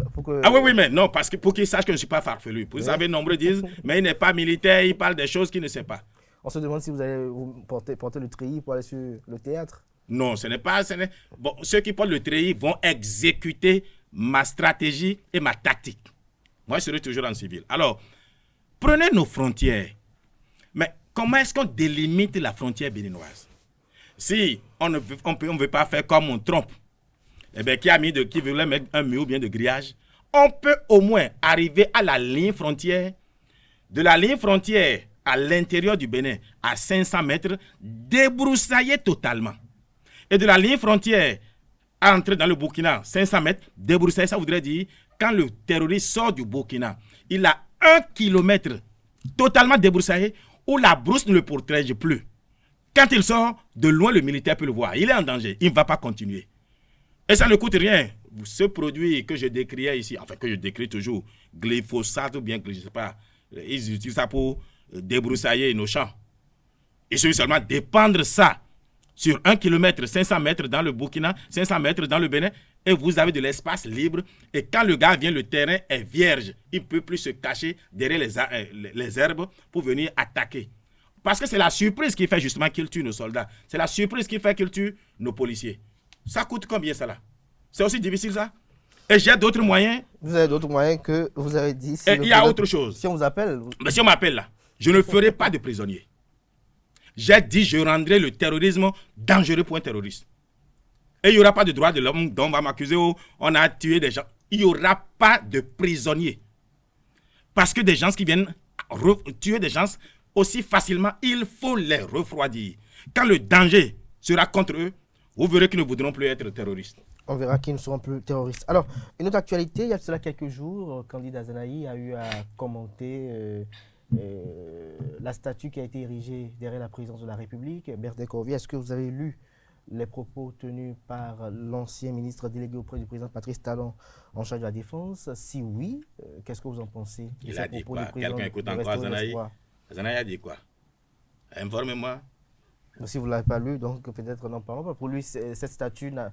Ah oui, mais non, parce que pour qu'ils sachent que je ne suis pas farfelu. Vous savez, nombreux disent, mais il n'est pas militaire, il parle des choses qu'il ne sait pas. On se demande si vous allez porter le treillis pour aller sur le théâtre. Non, ce n'est pas... Bon, ceux qui portent le treillis vont exécuter ma stratégie et ma tactique. Moi, je serai toujours en civil. Alors, prenez nos frontières. Mais comment est-ce qu'on délimite la frontière béninoise? Si on ne veut pas faire comme on trompe, eh bien, qui voulait mettre un mur ou bien de grillage, on peut au moins arriver à la ligne frontière. De la ligne frontière à l'intérieur du Bénin, à 500 mètres, débroussailler totalement. Et de la ligne frontière à entrer dans le Burkina, 500 mètres, débroussailler, ça voudrait dire, quand le terroriste sort du Burkina, il a 1 kilomètre totalement débroussaillé où la brousse ne le protège plus. Quand il sort, de loin, le militaire peut le voir. Il est en danger, il ne va pas continuer. Et ça ne coûte rien. Ce produit que je décriais ici, enfin que je décris toujours, glyphosate ou bien, je ne sais pas, ils utilisent ça pour débroussailler nos champs. Il suffit seulement dépendre ça sur 1 kilomètre, 500 mètres dans le Burkina, 500 mètres dans le Bénin, et vous avez de l'espace libre. Et quand le gars vient, le terrain est vierge. Il ne peut plus se cacher derrière les herbes pour venir attaquer. Parce que c'est la surprise qui fait justement qu'il tue nos soldats. C'est la surprise qui fait qu'il tue nos policiers. Ça coûte combien ça là? C'est aussi difficile ça? Et j'ai d'autres moyens. Vous avez d'autres moyens que vous avez dit. Et il y a autre chose. Si on vous appelle. Mais si on m'appelle là, je ne ferai pas de prisonniers. J'ai dit je rendrai le terrorisme dangereux pour un terroriste. Et il n'y aura pas de droit de l'homme dont on va m'accuser, on a tué des gens. Il n'y aura pas de prisonniers. Parce que des gens qui viennent tuer des gens aussi facilement, il faut les refroidir. Quand le danger sera contre eux, vous verrez qu'ils ne voudront plus être terroristes. On verra qu'ils ne seront plus terroristes. Alors, une autre actualité, il y a cela quelques jours, Candidat Zanaï a eu à commenter la statue qui a été érigée derrière la présidence de la République. Berdé Corvier, est-ce que vous avez lu les propos tenus par l'ancien ministre délégué auprès du président Patrice Talon en charge de la défense? Si oui, qu'est-ce que vous en pensez? Il a dit quoi? Quelqu'un écoute encore Zanaï? Zanaï a dit quoi? Informez-moi. Si vous ne l'avez pas lu, donc peut-être n'en parlons pas. Pour lui, cette statue n'a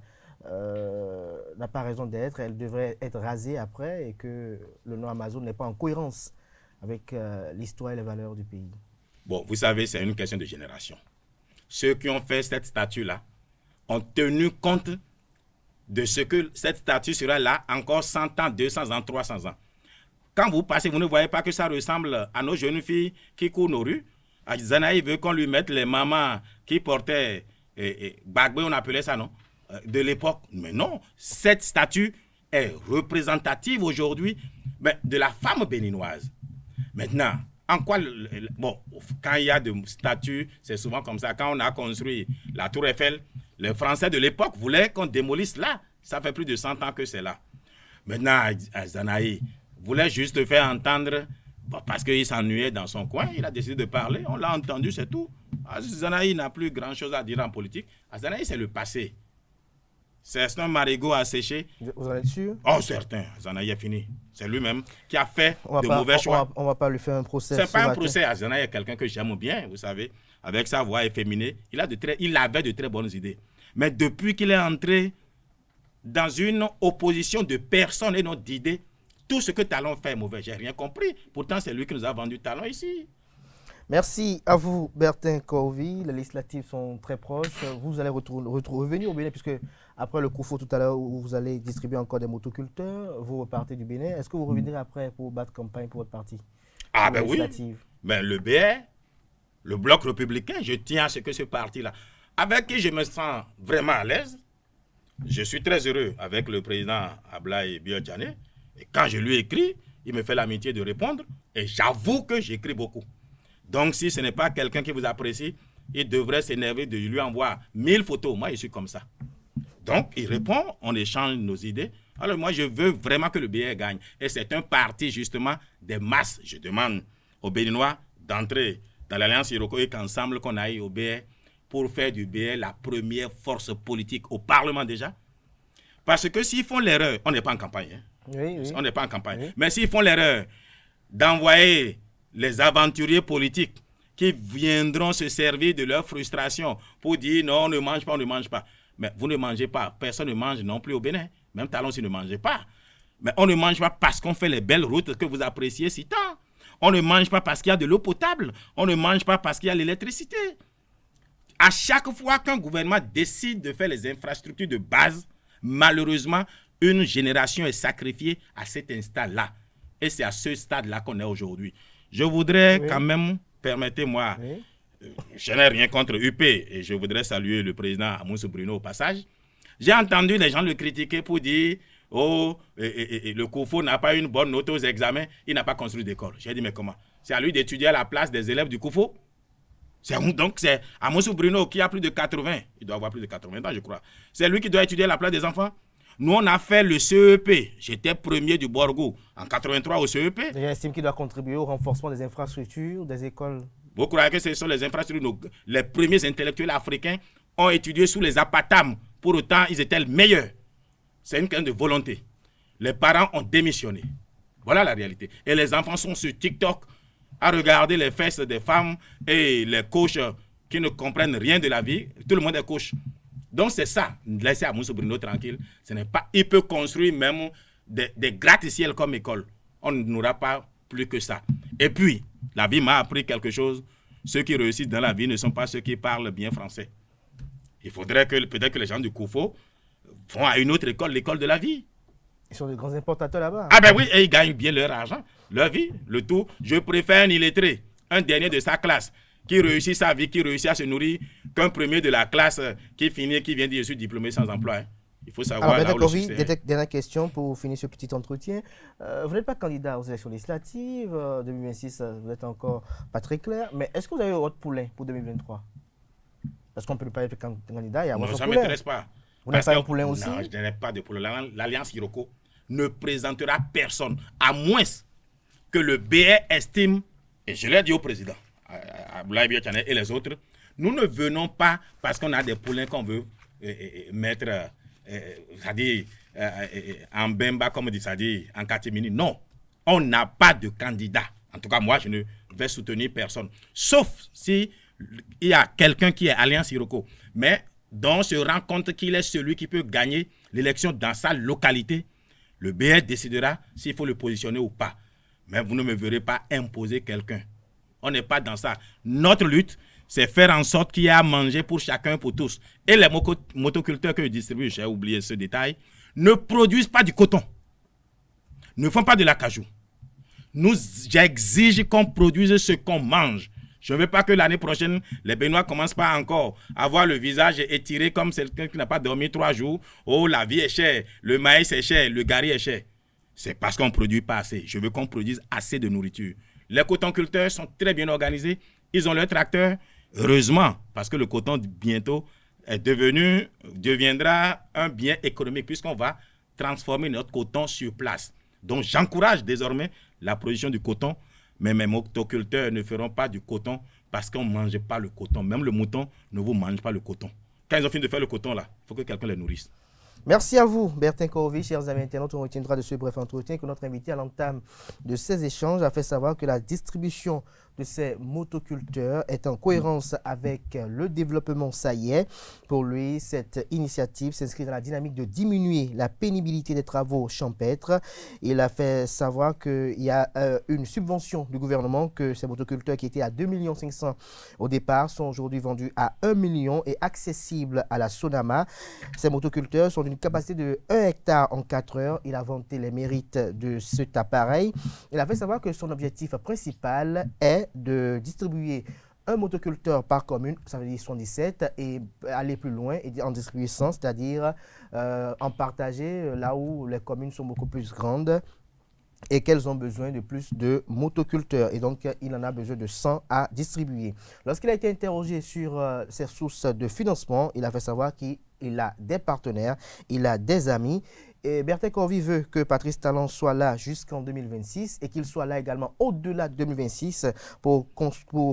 pas raison d'être. Elle devrait être rasée après et que le nom Amazon n'est pas en cohérence avec l'histoire et les valeurs du pays. Bon, vous savez, c'est une question de génération. Ceux qui ont fait cette statue-là ont tenu compte de ce que cette statue sera là encore 100 ans, 200 ans, 300 ans. Quand vous passez, vous ne voyez pas que ça ressemble à nos jeunes filles qui courent nos rues. Zanaï veut qu'on lui mette les mamans qui portaient Bagbe, on appelait ça, non? De l'époque. Mais non, cette statue est représentative aujourd'hui de la femme béninoise. Maintenant, en quoi, bon, quand il y a des statues, c'est souvent comme ça. Quand on a construit la Tour Eiffel, les Français de l'époque voulaient qu'on démolisse là. Ça fait plus de 100 ans que c'est là. Maintenant, Zanaï voulait juste faire entendre, bon, parce qu'il s'ennuyait dans son coin, il a décidé de parler, on l'a entendu, c'est tout. Zanaï n'a plus grand-chose à dire en politique. Zanaï, c'est le passé. C'est un marigot asséché. Vous en êtes sûr? Oh, certain. Zanaï est fini. C'est lui-même qui a fait de mauvais choix. On ne va pas lui faire un procès. C'est pas un procès. Zanaï est quelqu'un que j'aime bien, vous savez. Avec sa voix efféminée, il avait de très bonnes idées. Mais depuis qu'il est entré dans une opposition de personnes et non d'idées, tout ce que Talon fait est mauvais. J'ai rien compris. Pourtant, c'est lui qui nous a vendu Talon ici. Merci à vous, Bertin Corvi. Les législatives sont très proches. Vous allez revenir au Bénin, puisque après le Koufo tout à l'heure, où vous allez distribuer encore des motoculteurs, vous repartez du Bénin. Est-ce que vous reviendrez après pour battre campagne pour votre parti? Ah ben oui. Ben, le BR, le Bloc républicain, je tiens à ce que ce parti-là, avec qui je me sens vraiment à l'aise, je suis très heureux avec le président Ablaye Biodjane. Et quand je lui écris, il me fait l'amitié de répondre. Et j'avoue que j'écris beaucoup. Donc, si ce n'est pas quelqu'un qui vous apprécie, il devrait s'énerver de lui envoyer 1000 photos. Moi, je suis comme ça. Donc, il répond, on échange nos idées. Alors, moi, je veux vraiment que le BR gagne. Et c'est un parti, justement, des masses. Je demande aux Béninois d'entrer dans l'Alliance Iroko et qu'ensemble, qu'on aille au BR pour faire du BR la première force politique au Parlement déjà. Parce que s'ils font l'erreur, on n'est pas en campagne. Hein. Oui. On n'est pas en campagne. Oui. Mais s'ils font l'erreur d'envoyer les aventuriers politiques qui viendront se servir de leur frustration pour dire non, on ne mange pas, on ne mange pas. Mais vous ne mangez pas. Personne ne mange non plus au Bénin. Même Talon, s'il ne mangeait pas. Mais on ne mange pas parce qu'on fait les belles routes que vous appréciez si tant. On ne mange pas parce qu'il y a de l'eau potable. On ne mange pas parce qu'il y a l'électricité. À chaque fois qu'un gouvernement décide de faire les infrastructures de base, malheureusement, une génération est sacrifiée à cet instant-là. Et c'est à ce stade-là qu'on est aujourd'hui. Je voudrais quand même, permettez-moi, je n'ai rien contre UP et je voudrais saluer le président Amoussou Bruno au passage. J'ai entendu les gens le critiquer pour dire « Oh, le Koufo n'a pas une bonne note aux examens, il n'a pas construit d'école. » J'ai dit « Mais comment? C'est à lui d'étudier à la place des élèves du Koufo ?» Donc c'est Amoussou Bruno qui a plus de 80, il doit avoir plus de 80 ans je crois. C'est lui qui doit étudier à la place des enfants. Nous, on a fait le CEP. J'étais premier du Borgo en 83 au CEP. J'estime qu'il doit contribuer au renforcement des infrastructures, des écoles. Vous croyez que ce sont les infrastructures? Les premiers intellectuels africains ont étudié sous les apatam. Pour autant, ils étaient les meilleurs. C'est une question de volonté. Les parents ont démissionné. Voilà la réalité. Et les enfants sont sur TikTok à regarder les fesses des femmes et les coachs qui ne comprennent rien de la vie. Tout le monde est coach. Donc c'est ça, laissez Amoussou Bruno tranquille. Ce n'est pas, il peut construire même des gratte-ciel comme école. On n'aura pas plus que ça. Et puis, la vie m'a appris quelque chose. Ceux qui réussissent dans la vie ne sont pas ceux qui parlent bien français. Il faudrait que peut-être que les gens du Koufo vont à une autre école, l'école de la vie. Ils sont des grands importateurs là-bas. Ah ben oui, et ils gagnent bien leur argent, leur vie, le tout. Je préfère un illettré, un dernier de sa classe, qui réussit sa vie, qui réussit à se nourrir, qu'un premier de la classe qui finit, qui vient dire je suis diplômé sans emploi. Hein. Il faut savoir. Alors, là où le succès. Dernière question pour finir ce petit entretien. Vous n'êtes pas candidat aux élections législatives 2026, vous n'êtes encore pas très clair. Mais est-ce que vous avez votre poulain pour 2023? Parce qu'on ne peut pas être candidat. Il y a non, ça ne m'intéresse pas. Vous n'avez pas un poulain aussi? Non, je n'ai pas de poulain. L'Alliance Iroko ne présentera personne, à moins que le BR estime, et je l'ai dit au président, Ablaye Biodjane et les autres, nous ne venons pas parce qu'on a des poulains qu'on veut mettre, c'est-à-dire en Bemba, comme on dit, c'est-à-dire en catimini. Non, on n'a pas de candidat. En tout cas, moi, je ne vais soutenir personne. Sauf si il y a quelqu'un qui est Alliance Iroko. Mais dont on se rend compte qu'il est celui qui peut gagner l'élection dans sa localité. Le BS décidera s'il faut le positionner ou pas. Mais vous ne me verrez pas imposer quelqu'un. On n'est pas dans ça. Notre lutte, c'est faire en sorte qu'il y ait à manger pour chacun, pour tous. Et les motoculteurs que je distribue, j'ai oublié ce détail, ne produisent pas du coton. Ne font pas de l'acajou. J'exige qu'on produise ce qu'on mange. Je ne veux pas que l'année prochaine, les Béninois commencent pas encore à avoir le visage étiré comme quelqu'un qui n'a pas dormi 3 jours. Oh, la vie est chère, le maïs est cher, le gari est cher. C'est parce qu'on ne produit pas assez. Je veux qu'on produise assez de nourriture. Les cotonculteurs sont très bien organisés. Ils ont leur tracteur. Heureusement, parce que le coton bientôt deviendra un bien économique puisqu'on va transformer notre coton sur place. Donc j'encourage désormais la production du coton. Mais mes motoculteurs ne feront pas du coton parce qu'on ne mange pas le coton. Même le mouton ne vous mange pas le coton. Quand ils ont fini de faire le coton, là, il faut que quelqu'un les nourrisse. Merci à vous, Bertin Korovi, chers amis internautes. On retiendra de ce bref entretien que notre invité à l'entame de ces échanges a fait savoir que la distribution de ces motoculteurs est en cohérence avec le développement saillais. Pour lui, cette initiative s'inscrit dans la dynamique de diminuer la pénibilité des travaux champêtres. Il a fait savoir qu'il y a une subvention du gouvernement, que ces motoculteurs qui étaient à 2 500 000 au départ sont aujourd'hui vendus à 1 million et accessibles à la Sonama. Ces motoculteurs sont d'une capacité de 1 hectare en 4 heures. Il a vanté les mérites de cet appareil. Il a fait savoir que son objectif principal est de distribuer un motoculteur par commune, ça veut dire 77, et aller plus loin et en distribuer 100, c'est-à-dire en partager là où les communes sont beaucoup plus grandes et qu'elles ont besoin de plus de motoculteurs. Et donc, il en a besoin de 100 à distribuer. Lorsqu'il a été interrogé sur ses sources de financement, il a fait savoir qu'il a des partenaires, il a des amis. Et Bertin Korovi veut que Patrice Talon soit là jusqu'en 2026 et qu'il soit là également au-delà de 2026 pour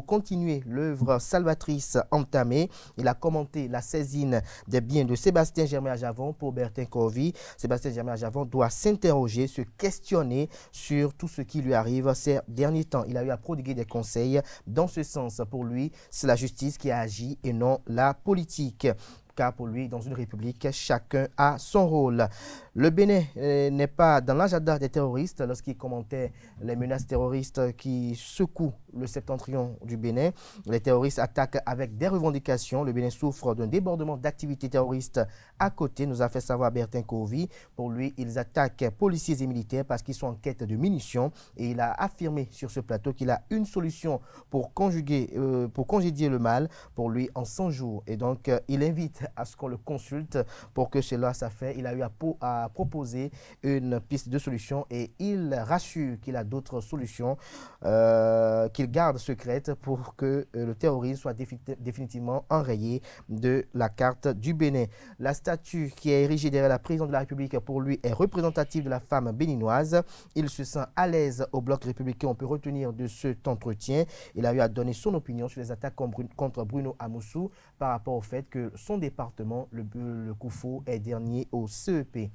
continuer l'œuvre salvatrice entamée. Il a commenté la saisine des biens de Sébastien Germain-Ajavon pour Bertin Korovi. Sébastien Germain-Ajavon doit s'interroger, se questionner sur tout ce qui lui arrive ces derniers temps. Il a eu à prodiguer des conseils dans ce sens. Pour lui, c'est la justice qui a agi et non la politique. Car pour lui, dans une république, chacun a son rôle. Le Bénin n'est pas dans l'agenda des terroristes lorsqu'il commentait les menaces terroristes qui secouent le septentrion du Bénin. Les terroristes attaquent avec des revendications. Le Bénin souffre d'un débordement d'activités terroristes à côté, nous a fait savoir Bertin Korovi. Pour lui, ils attaquent policiers et militaires parce qu'ils sont en quête de munitions. Et il a affirmé sur ce plateau qu'il a une solution pour congédier le mal pour lui en 100 jours. Et donc, il invite à ce qu'on le consulte pour que cela soit fait. Il a eu à proposer une piste de solution et il rassure qu'il a d'autres solutions qu'il garde secrètes pour que le terrorisme soit définitivement enrayé de la carte du Bénin. La statue qui est érigée derrière la présidente de la République pour lui est représentative de la femme béninoise. Il se sent à l'aise au bloc républicain. On peut retenir de cet entretien. Il a eu à donner son opinion sur les attaques contre Bruno Amoussou par rapport au fait que son département, le Koufou, est dernier au CEP.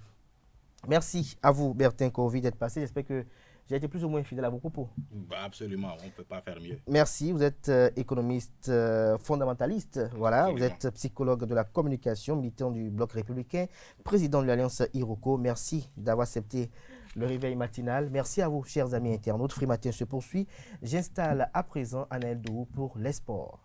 Merci à vous, Bertin Korovi, d'être passé. J'espère que j'ai été plus ou moins fidèle à vos propos. Absolument, on ne peut pas faire mieux. Merci, vous êtes économiste fondamentaliste, voilà. Absolument. Vous êtes psychologue de la communication, militant du Bloc républicain, président de l'Alliance Iroko. Merci d'avoir accepté le réveil matinal. Merci à vous, chers amis internautes. Free Matin se poursuit. J'installe à présent Anaël Dourou pour les sports.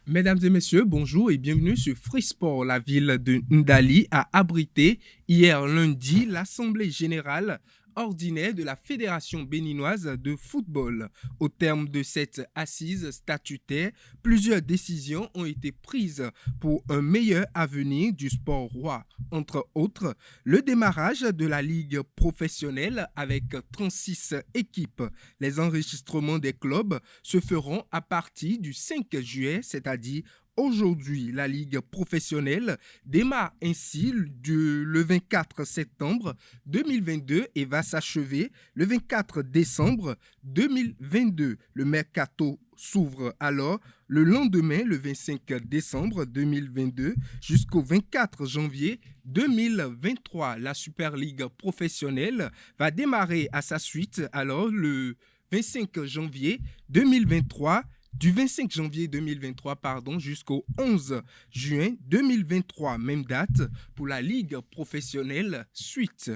Mesdames et messieurs, bonjour et bienvenue sur Free Sport. La ville de Ndali a abrité hier lundi l'Assemblée générale ordinaire de la Fédération béninoise de football. Au terme de cette assise statutaire, plusieurs décisions ont été prises pour un meilleur avenir du sport roi. Entre autres, le démarrage de la ligue professionnelle avec 36 équipes. Les enregistrements des clubs se feront à partir du 5 juillet, c'est-à-dire Aujourd'hui, la Ligue professionnelle démarre ainsi le 24 septembre 2022 et va s'achever le 24 décembre 2022. Le mercato s'ouvre alors le lendemain, le 25 décembre 2022, jusqu'au 24 janvier 2023. La Super Ligue professionnelle va démarrer à sa suite alors le 25 janvier 2023. Du 25 janvier 2023 jusqu'au 11 juin 2023, même date pour la Ligue professionnelle suite.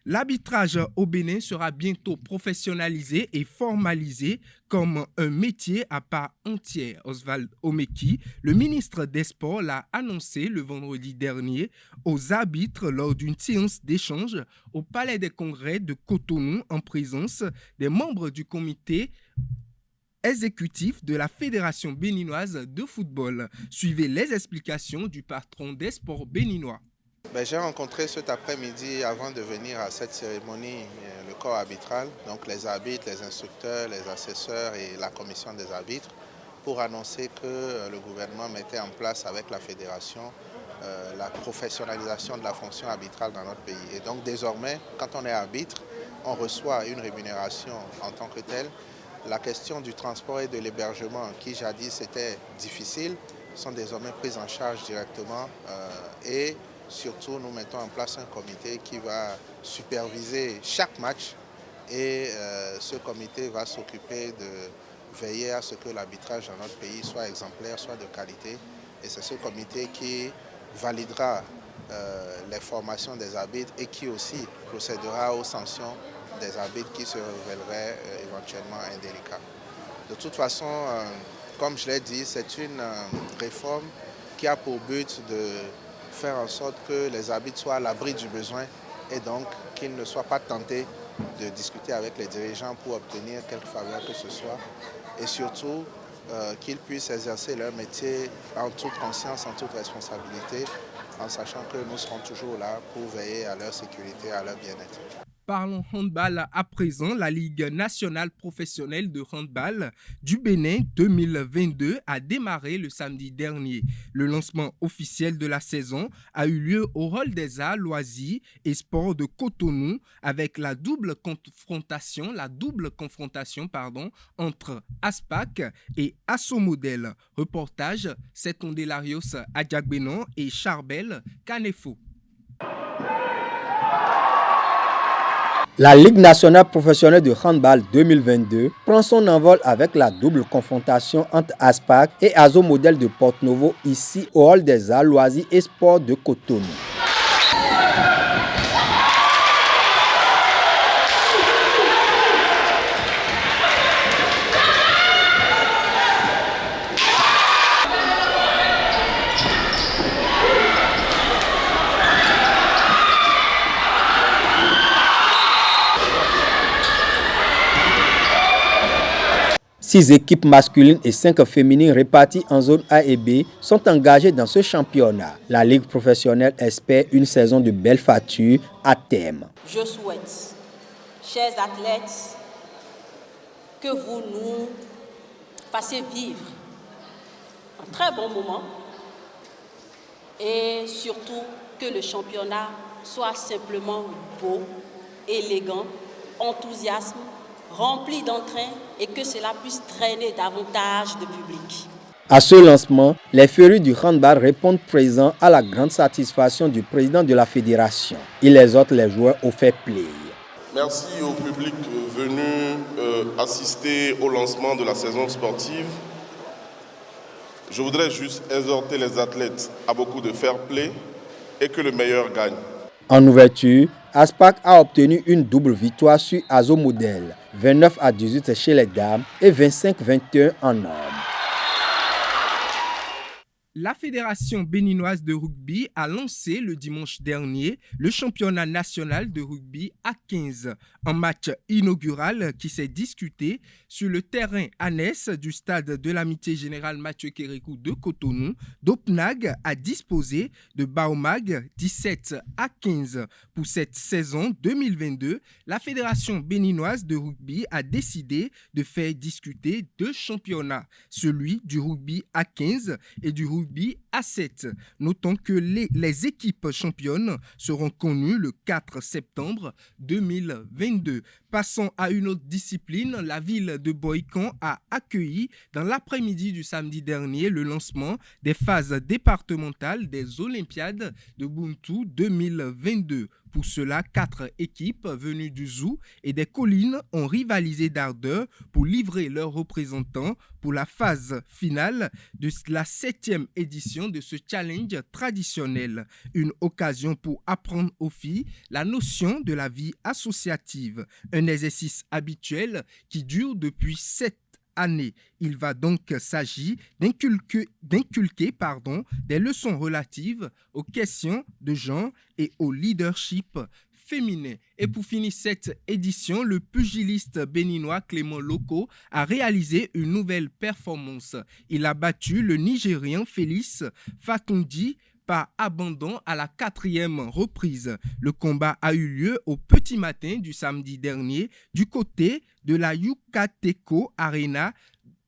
L'arbitrage au Bénin sera bientôt professionnalisé et formalisé comme un métier à part entière. Oswald Omeki, le ministre des Sports, l'a annoncé le vendredi dernier aux arbitres lors d'une séance d'échange au Palais des Congrès de Cotonou en présence des membres du comité exécutif de la Fédération béninoise de football. Suivez les explications du patron des sports béninois. J'ai rencontré cet après-midi, avant de venir à cette cérémonie, le corps arbitral, donc les arbitres, les instructeurs, les assesseurs et la commission des arbitres, pour annoncer que le gouvernement mettait en place avec la fédération la professionnalisation de la fonction arbitrale dans notre pays. Et donc désormais, quand on est arbitre, on reçoit une rémunération en tant que telle. La question du transport et de l'hébergement, qui jadis était difficile, sont désormais prises en charge directement et surtout nous mettons en place un comité qui va superviser chaque match et ce comité va s'occuper de veiller à ce que l'arbitrage dans notre pays soit exemplaire, soit de qualité, et c'est ce comité qui validera les formations des arbitres et qui aussi procédera aux sanctions des arbitres qui se révéleraient éventuellement indélicats. De toute façon, comme je l'ai dit, c'est une réforme qui a pour but de faire en sorte que les arbitres soient à l'abri du besoin et donc qu'ils ne soient pas tentés de discuter avec les dirigeants pour obtenir quelque faveur que ce soit, et surtout qu'ils puissent exercer leur métier en toute conscience, en toute responsabilité, en sachant que nous serons toujours là pour veiller à leur sécurité, à leur bien-être. Parlons handball à présent. La Ligue nationale professionnelle de handball du Bénin 2022 a démarré le samedi dernier. Le lancement officiel de la saison a eu lieu au Hall des Arts, Loisirs et Sports de Cotonou avec la double confrontation entre ASPAC et Assomodel. Reportage, c'est Ondelarios Adjagbenon et Charbel Canefo. La Ligue nationale professionnelle de handball 2022 prend son envol avec la double confrontation entre ASPAC et Assomodel de Porto-Novo ici au Hall des Arts, Loisirs et Sports de Cotonou. Six équipes masculines et 5 féminines réparties en zone A et B sont engagées dans ce championnat. La Ligue professionnelle espère une saison de belle facture à terme. Je souhaite, chers athlètes, que vous nous fassiez vivre un très bon moment et surtout que le championnat soit simplement beau, élégant, enthousiasme, rempli d'entrain et que cela puisse traîner davantage de public. À ce lancement, les férus du handball répondent présents à la grande satisfaction du président de la fédération. Il exhorte les joueurs au fair play. Merci au public venu assister au lancement de la saison sportive. Je voudrais juste exhorter les athlètes à beaucoup de fair play et que le meilleur gagne. En ouverture, ASPAC a obtenu une double victoire sur Assomodel, 29-18 chez les dames et 25-21 en hommes. La Fédération béninoise de rugby a lancé le dimanche dernier le championnat national de rugby à 15, un match inaugural qui s'est disputé sur le terrain annexe du stade de l'Amitié Générale Mathieu Kérékou de Cotonou. Dopnag a disposé de Baomag 17-15. Pour cette saison 2022, la Fédération béninoise de rugby a décidé de faire discuter deux championnats, celui du rugby à 15 et du rugby rugby à 7. Notons que les équipes championnes seront connues le 4 septembre 2022. Passons à une autre discipline. La ville de Boïkan a accueilli dans l'après-midi du samedi dernier le lancement des phases départementales des Olympiades de Buntu 2022. Pour cela, 4 équipes venues du Zou et des collines ont rivalisé d'ardeur pour livrer leurs représentants pour la phase finale de la 7e édition de ce challenge traditionnel. Une occasion pour apprendre aux filles la notion de la vie associative. Un exercice habituel qui dure depuis 7 années. Il va donc s'agir d'inculquer des leçons relatives aux questions de genre et au leadership féminin. Et pour finir cette édition, le pugiliste béninois Clément Loko a réalisé une nouvelle performance. Il a battu le Nigérian Félix Fatondi par abandon à la 4e reprise. Le combat a eu lieu au petit matin du samedi dernier du côté de la Yucateko Arena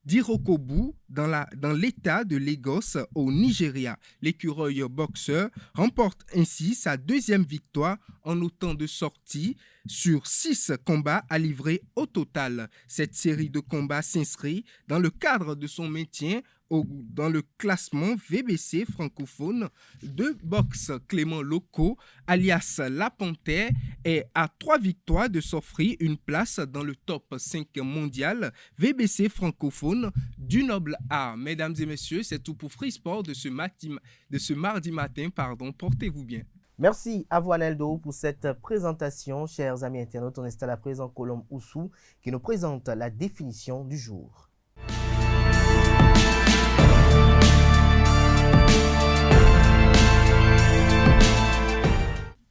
d'Irokobu dans l'état de Lagos au Nigeria. L'écureuil boxeur remporte ainsi sa 2e victoire en autant de sorties sur 6 combats à livrer au total. Cette série de combats s'inscrit dans le cadre de son maintien dans le classement VBC francophone de boxe. Clément Loko, alias La Panthère, est à 3 victoires de s'offrir une place dans le top 5 mondial VBC francophone du noble art. Mesdames et messieurs, c'est tout pour Free Sport de ce mardi matin. Portez-vous bien. Merci à vous, Aneldo, pour cette présentation. Chers amis internautes, on installe à présent Colombe Oussou qui nous présente la définition du jour.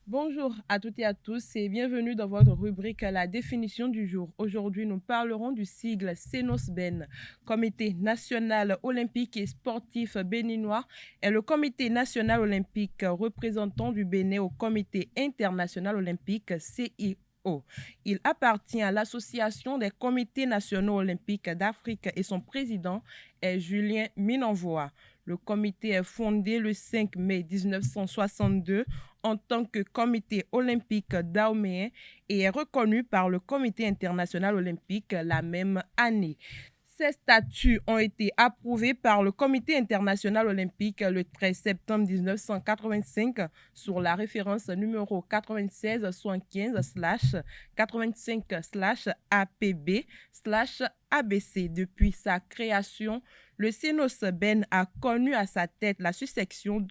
Bonjour à toutes et à tous et bienvenue dans votre rubrique La définition du jour. Aujourd'hui, nous parlerons du sigle CNOSBEN. Comité national olympique et sportif béninois est le comité national olympique représentant du Bénin au comité international olympique CIO. Il appartient à l'Association des comités nationaux olympiques d'Afrique et son président est Julien Minenvoa. Le comité est fondé le 5 mai 1962 en tant que comité olympique dahoméen et est reconnu par le comité international olympique la même année. Ces statuts ont été approuvés par le comité international olympique le 13 septembre 1985 sur la référence numéro 96-75/85/APB/ABC. Depuis sa création, le CNOSBEN a connu à sa tête la succession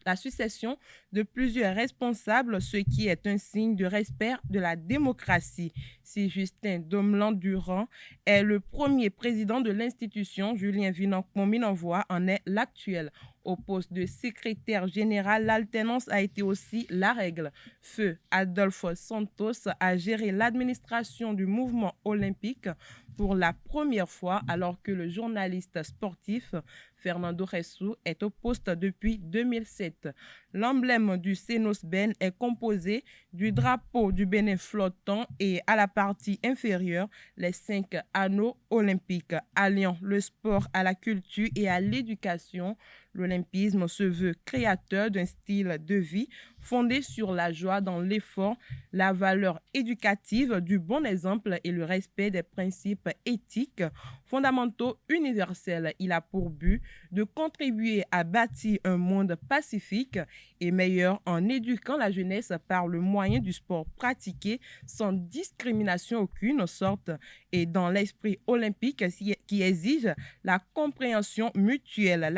de plusieurs responsables, ce qui est un signe de respect de la démocratie. Si Justin Domland-Durand est le premier président de l'institution, Julien Minenvoa en est l'actuel. Au poste de secrétaire général, l'alternance a été aussi la règle. Feu Adolphe Santos a géré l'administration du mouvement olympique pour la première fois, alors que le journaliste sportif Fernando Ressou est au poste depuis 2007. L'emblème du CNOSBEN est composé du drapeau du Bénin flottant et à la partie inférieure, les 5 anneaux olympiques. Alliant le sport à la culture et à l'éducation, l'olympisme se veut créateur d'un style de vie fondé sur la joie dans l'effort, la valeur éducative du bon exemple et le respect des principes éthiques fondamentaux universels. Il a pour but de contribuer à bâtir un monde pacifique et meilleur en éduquant la jeunesse par le moyen du sport pratiqué sans discrimination aucune sorte et dans l'esprit olympique qui exige la compréhension mutuelle,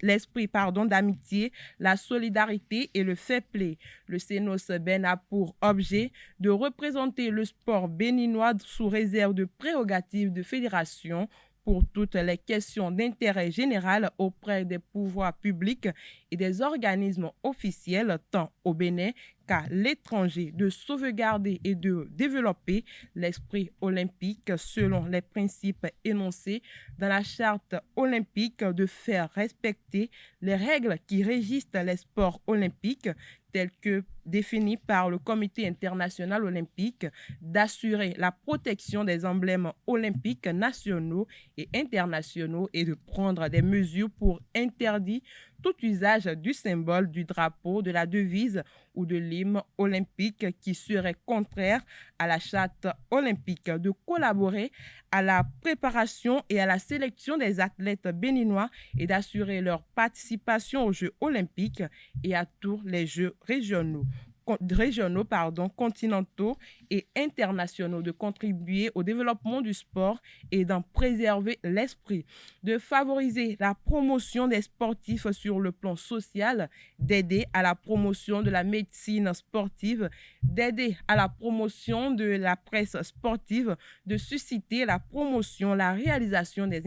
l'esprit d'amitié, la solidarité et le fair play. Le CNOSBEN a pour objet de représenter le sport béninois sous réserve de prérogatives de fédération pour toutes les questions d'intérêt général auprès des pouvoirs publics et des organismes officiels, tant au Bénin qu'à l'étranger, de sauvegarder et de développer l'esprit olympique selon les principes énoncés dans la charte olympique, de faire respecter les règles qui régissent les sports olympiques telles que définies par le Comité international olympique, d'assurer la protection des emblèmes olympiques nationaux et internationaux et de prendre des mesures pour interdire tout usage du symbole, du drapeau, de la devise ou de l'hymne olympique qui serait contraire à la charte olympique, de collaborer à la préparation et à la sélection des athlètes béninois et d'assurer leur participation aux Jeux olympiques et à tous les Jeux régionaux, continentaux et internationaux, de contribuer au développement du sport et d'en préserver l'esprit, de favoriser la promotion des sportifs sur le plan social, d'aider à la promotion de la médecine sportive, d'aider à la promotion de la presse sportive, de susciter la promotion, la réalisation des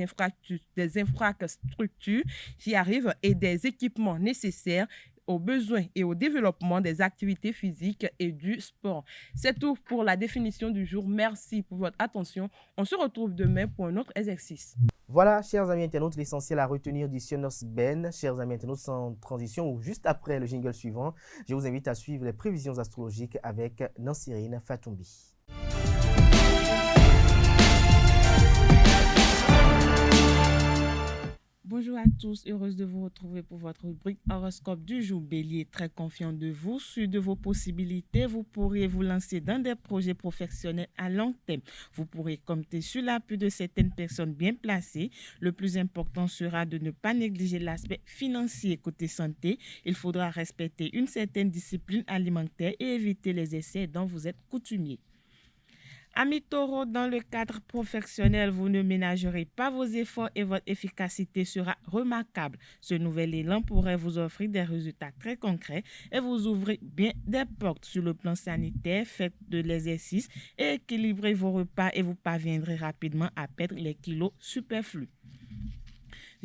infrastructures qui arrivent et des équipements nécessaires aux besoins et au développement des activités physiques et du sport. C'est tout pour la définition du jour. Merci pour votre attention. On se retrouve demain pour un autre exercice. Voilà, chers amis internautes, l'essentiel à retenir du Sionos Ben. Chers amis internautes, sans transition ou juste après le jingle suivant, je vous invite à suivre les prévisions astrologiques avec Nansirine Fatoumbi. Bonjour à tous, heureuse de vous retrouver pour votre rubrique horoscope du jour. Bélier, très confiant de vous, sûr de vos possibilités, vous pourriez vous lancer dans des projets professionnels à long terme. Vous pourrez compter sur l'appui de certaines personnes bien placées. Le plus important sera de ne pas négliger l'aspect financier. Côté santé, il faudra respecter une certaine discipline alimentaire et éviter les excès dont vous êtes coutumier. Amis taureaux, dans le cadre professionnel, vous ne ménagerez pas vos efforts et votre efficacité sera remarquable. Ce nouvel élan pourrait vous offrir des résultats très concrets et vous ouvrir bien des portes. Sur le plan sanitaire, faites de l'exercice et équilibrez vos repas et vous parviendrez rapidement à perdre les kilos superflus.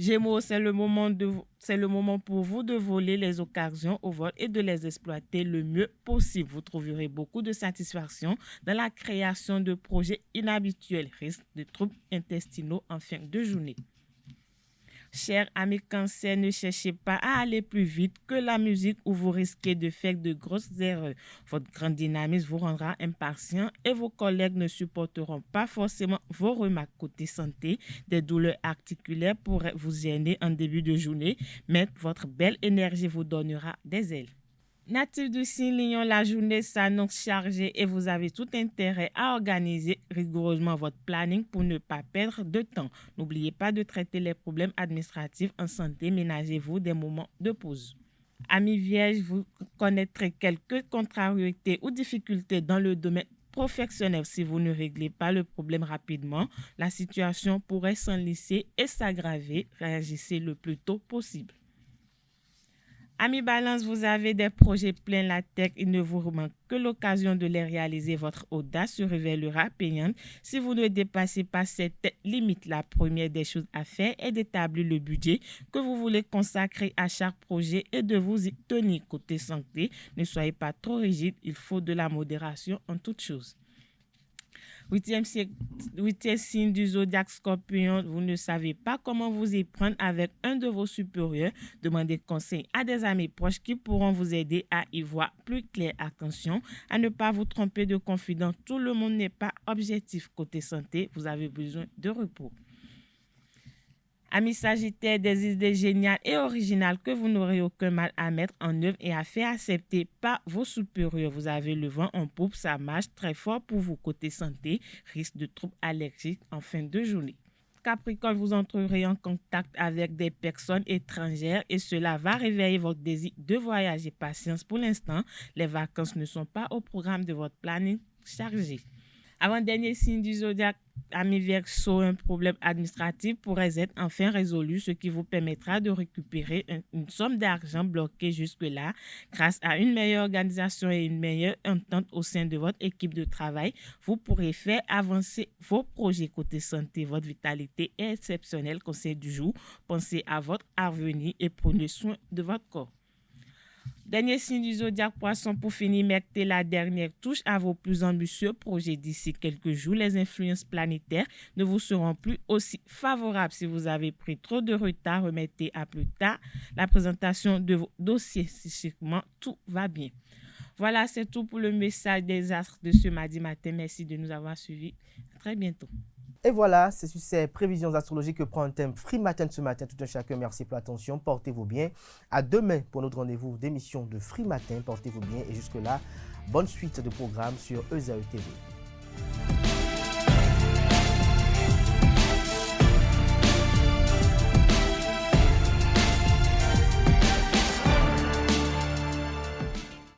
Gémeaux, c'est le moment pour vous de voler les occasions au vol et de les exploiter le mieux possible. Vous trouverez beaucoup de satisfaction dans la création de projets inhabituels. Risque de troubles intestinaux en fin de journée. Chers amis Cancer, ne cherchez pas à aller plus vite que la musique ou vous risquez de faire de grosses erreurs. Votre grand dynamisme vous rendra impatient et vos collègues ne supporteront pas forcément vos remarques. Côté santé, des douleurs articulaires pourraient vous gêner en début de journée, mais votre belle énergie vous donnera des ailes. Natif du signe Lion, la journée s'annonce chargée et vous avez tout intérêt à organiser rigoureusement votre planning pour ne pas perdre de temps. N'oubliez pas de traiter les problèmes administratifs en santé, ménagez-vous des moments de pause. Amis Vierges, vous connaîtrez quelques contrariétés ou difficultés dans le domaine professionnel. Si vous ne réglez pas le problème rapidement, la situation pourrait s'enliser et s'aggraver. Réagissez le plus tôt possible. Amis Balance, vous avez des projets plein la tête, il ne vous manque que l'occasion de les réaliser. Votre audace se révélera payante si vous ne dépassez pas cette limite. La première des choses à faire est d'établir le budget que vous voulez consacrer à chaque projet et de vous y tenir. Côté santé, ne soyez pas trop rigide, il faut de la modération en toutes choses. Huitième signe du zodiaque Scorpion, vous ne savez pas comment vous y prendre avec un de vos supérieurs. Demandez conseil à des amis proches qui pourront vous aider à y voir plus clair. Attention à ne pas vous tromper de confident. Tout le monde n'est pas objectif. Côté santé, vous avez besoin de repos. Amis Sagittaire, des idées géniales et originales que vous n'aurez aucun mal à mettre en œuvre et à faire accepter par vos supérieurs. Vous avez le vent en poupe, ça marche très fort pour vous. Côté santé, risque de troubles allergiques en fin de journée. Capricorne, vous entrerez en contact avec des personnes étrangères et cela va réveiller votre désir de voyager. Patience pour l'instant, les vacances ne sont pas au programme de votre planning chargé. Avant-dernier signe du zodiaque, amis Verseau, un problème administratif pourrait être enfin résolu, ce qui vous permettra de récupérer une somme d'argent bloquée jusque-là. Grâce à une meilleure organisation et une meilleure entente au sein de votre équipe de travail, vous pourrez faire avancer vos projets. Côté santé, votre vitalité est exceptionnelle. Conseil du jour, pensez à votre avenir et prenez soin de votre corps. Dernier signe du zodiaque Poisson, pour finir, mettez la dernière touche à vos plus ambitieux projets. D'ici quelques jours, les influences planétaires ne vous seront plus aussi favorables. Si vous avez pris trop de retard, remettez à plus tard la présentation de vos dossiers. Psychiquement, tout va bien. Voilà, c'est tout pour le message des astres de ce mardi matin. Merci de nous avoir suivis. À très bientôt. Et voilà, c'est sur ces prévisions astrologiques que prend un thème Free Matin ce matin. Tout un chacun, merci pour l'attention. Portez-vous bien. À demain pour notre rendez-vous d'émission de Free Matin. Portez-vous bien et jusque-là, bonne suite de programmes sur ESAE TV.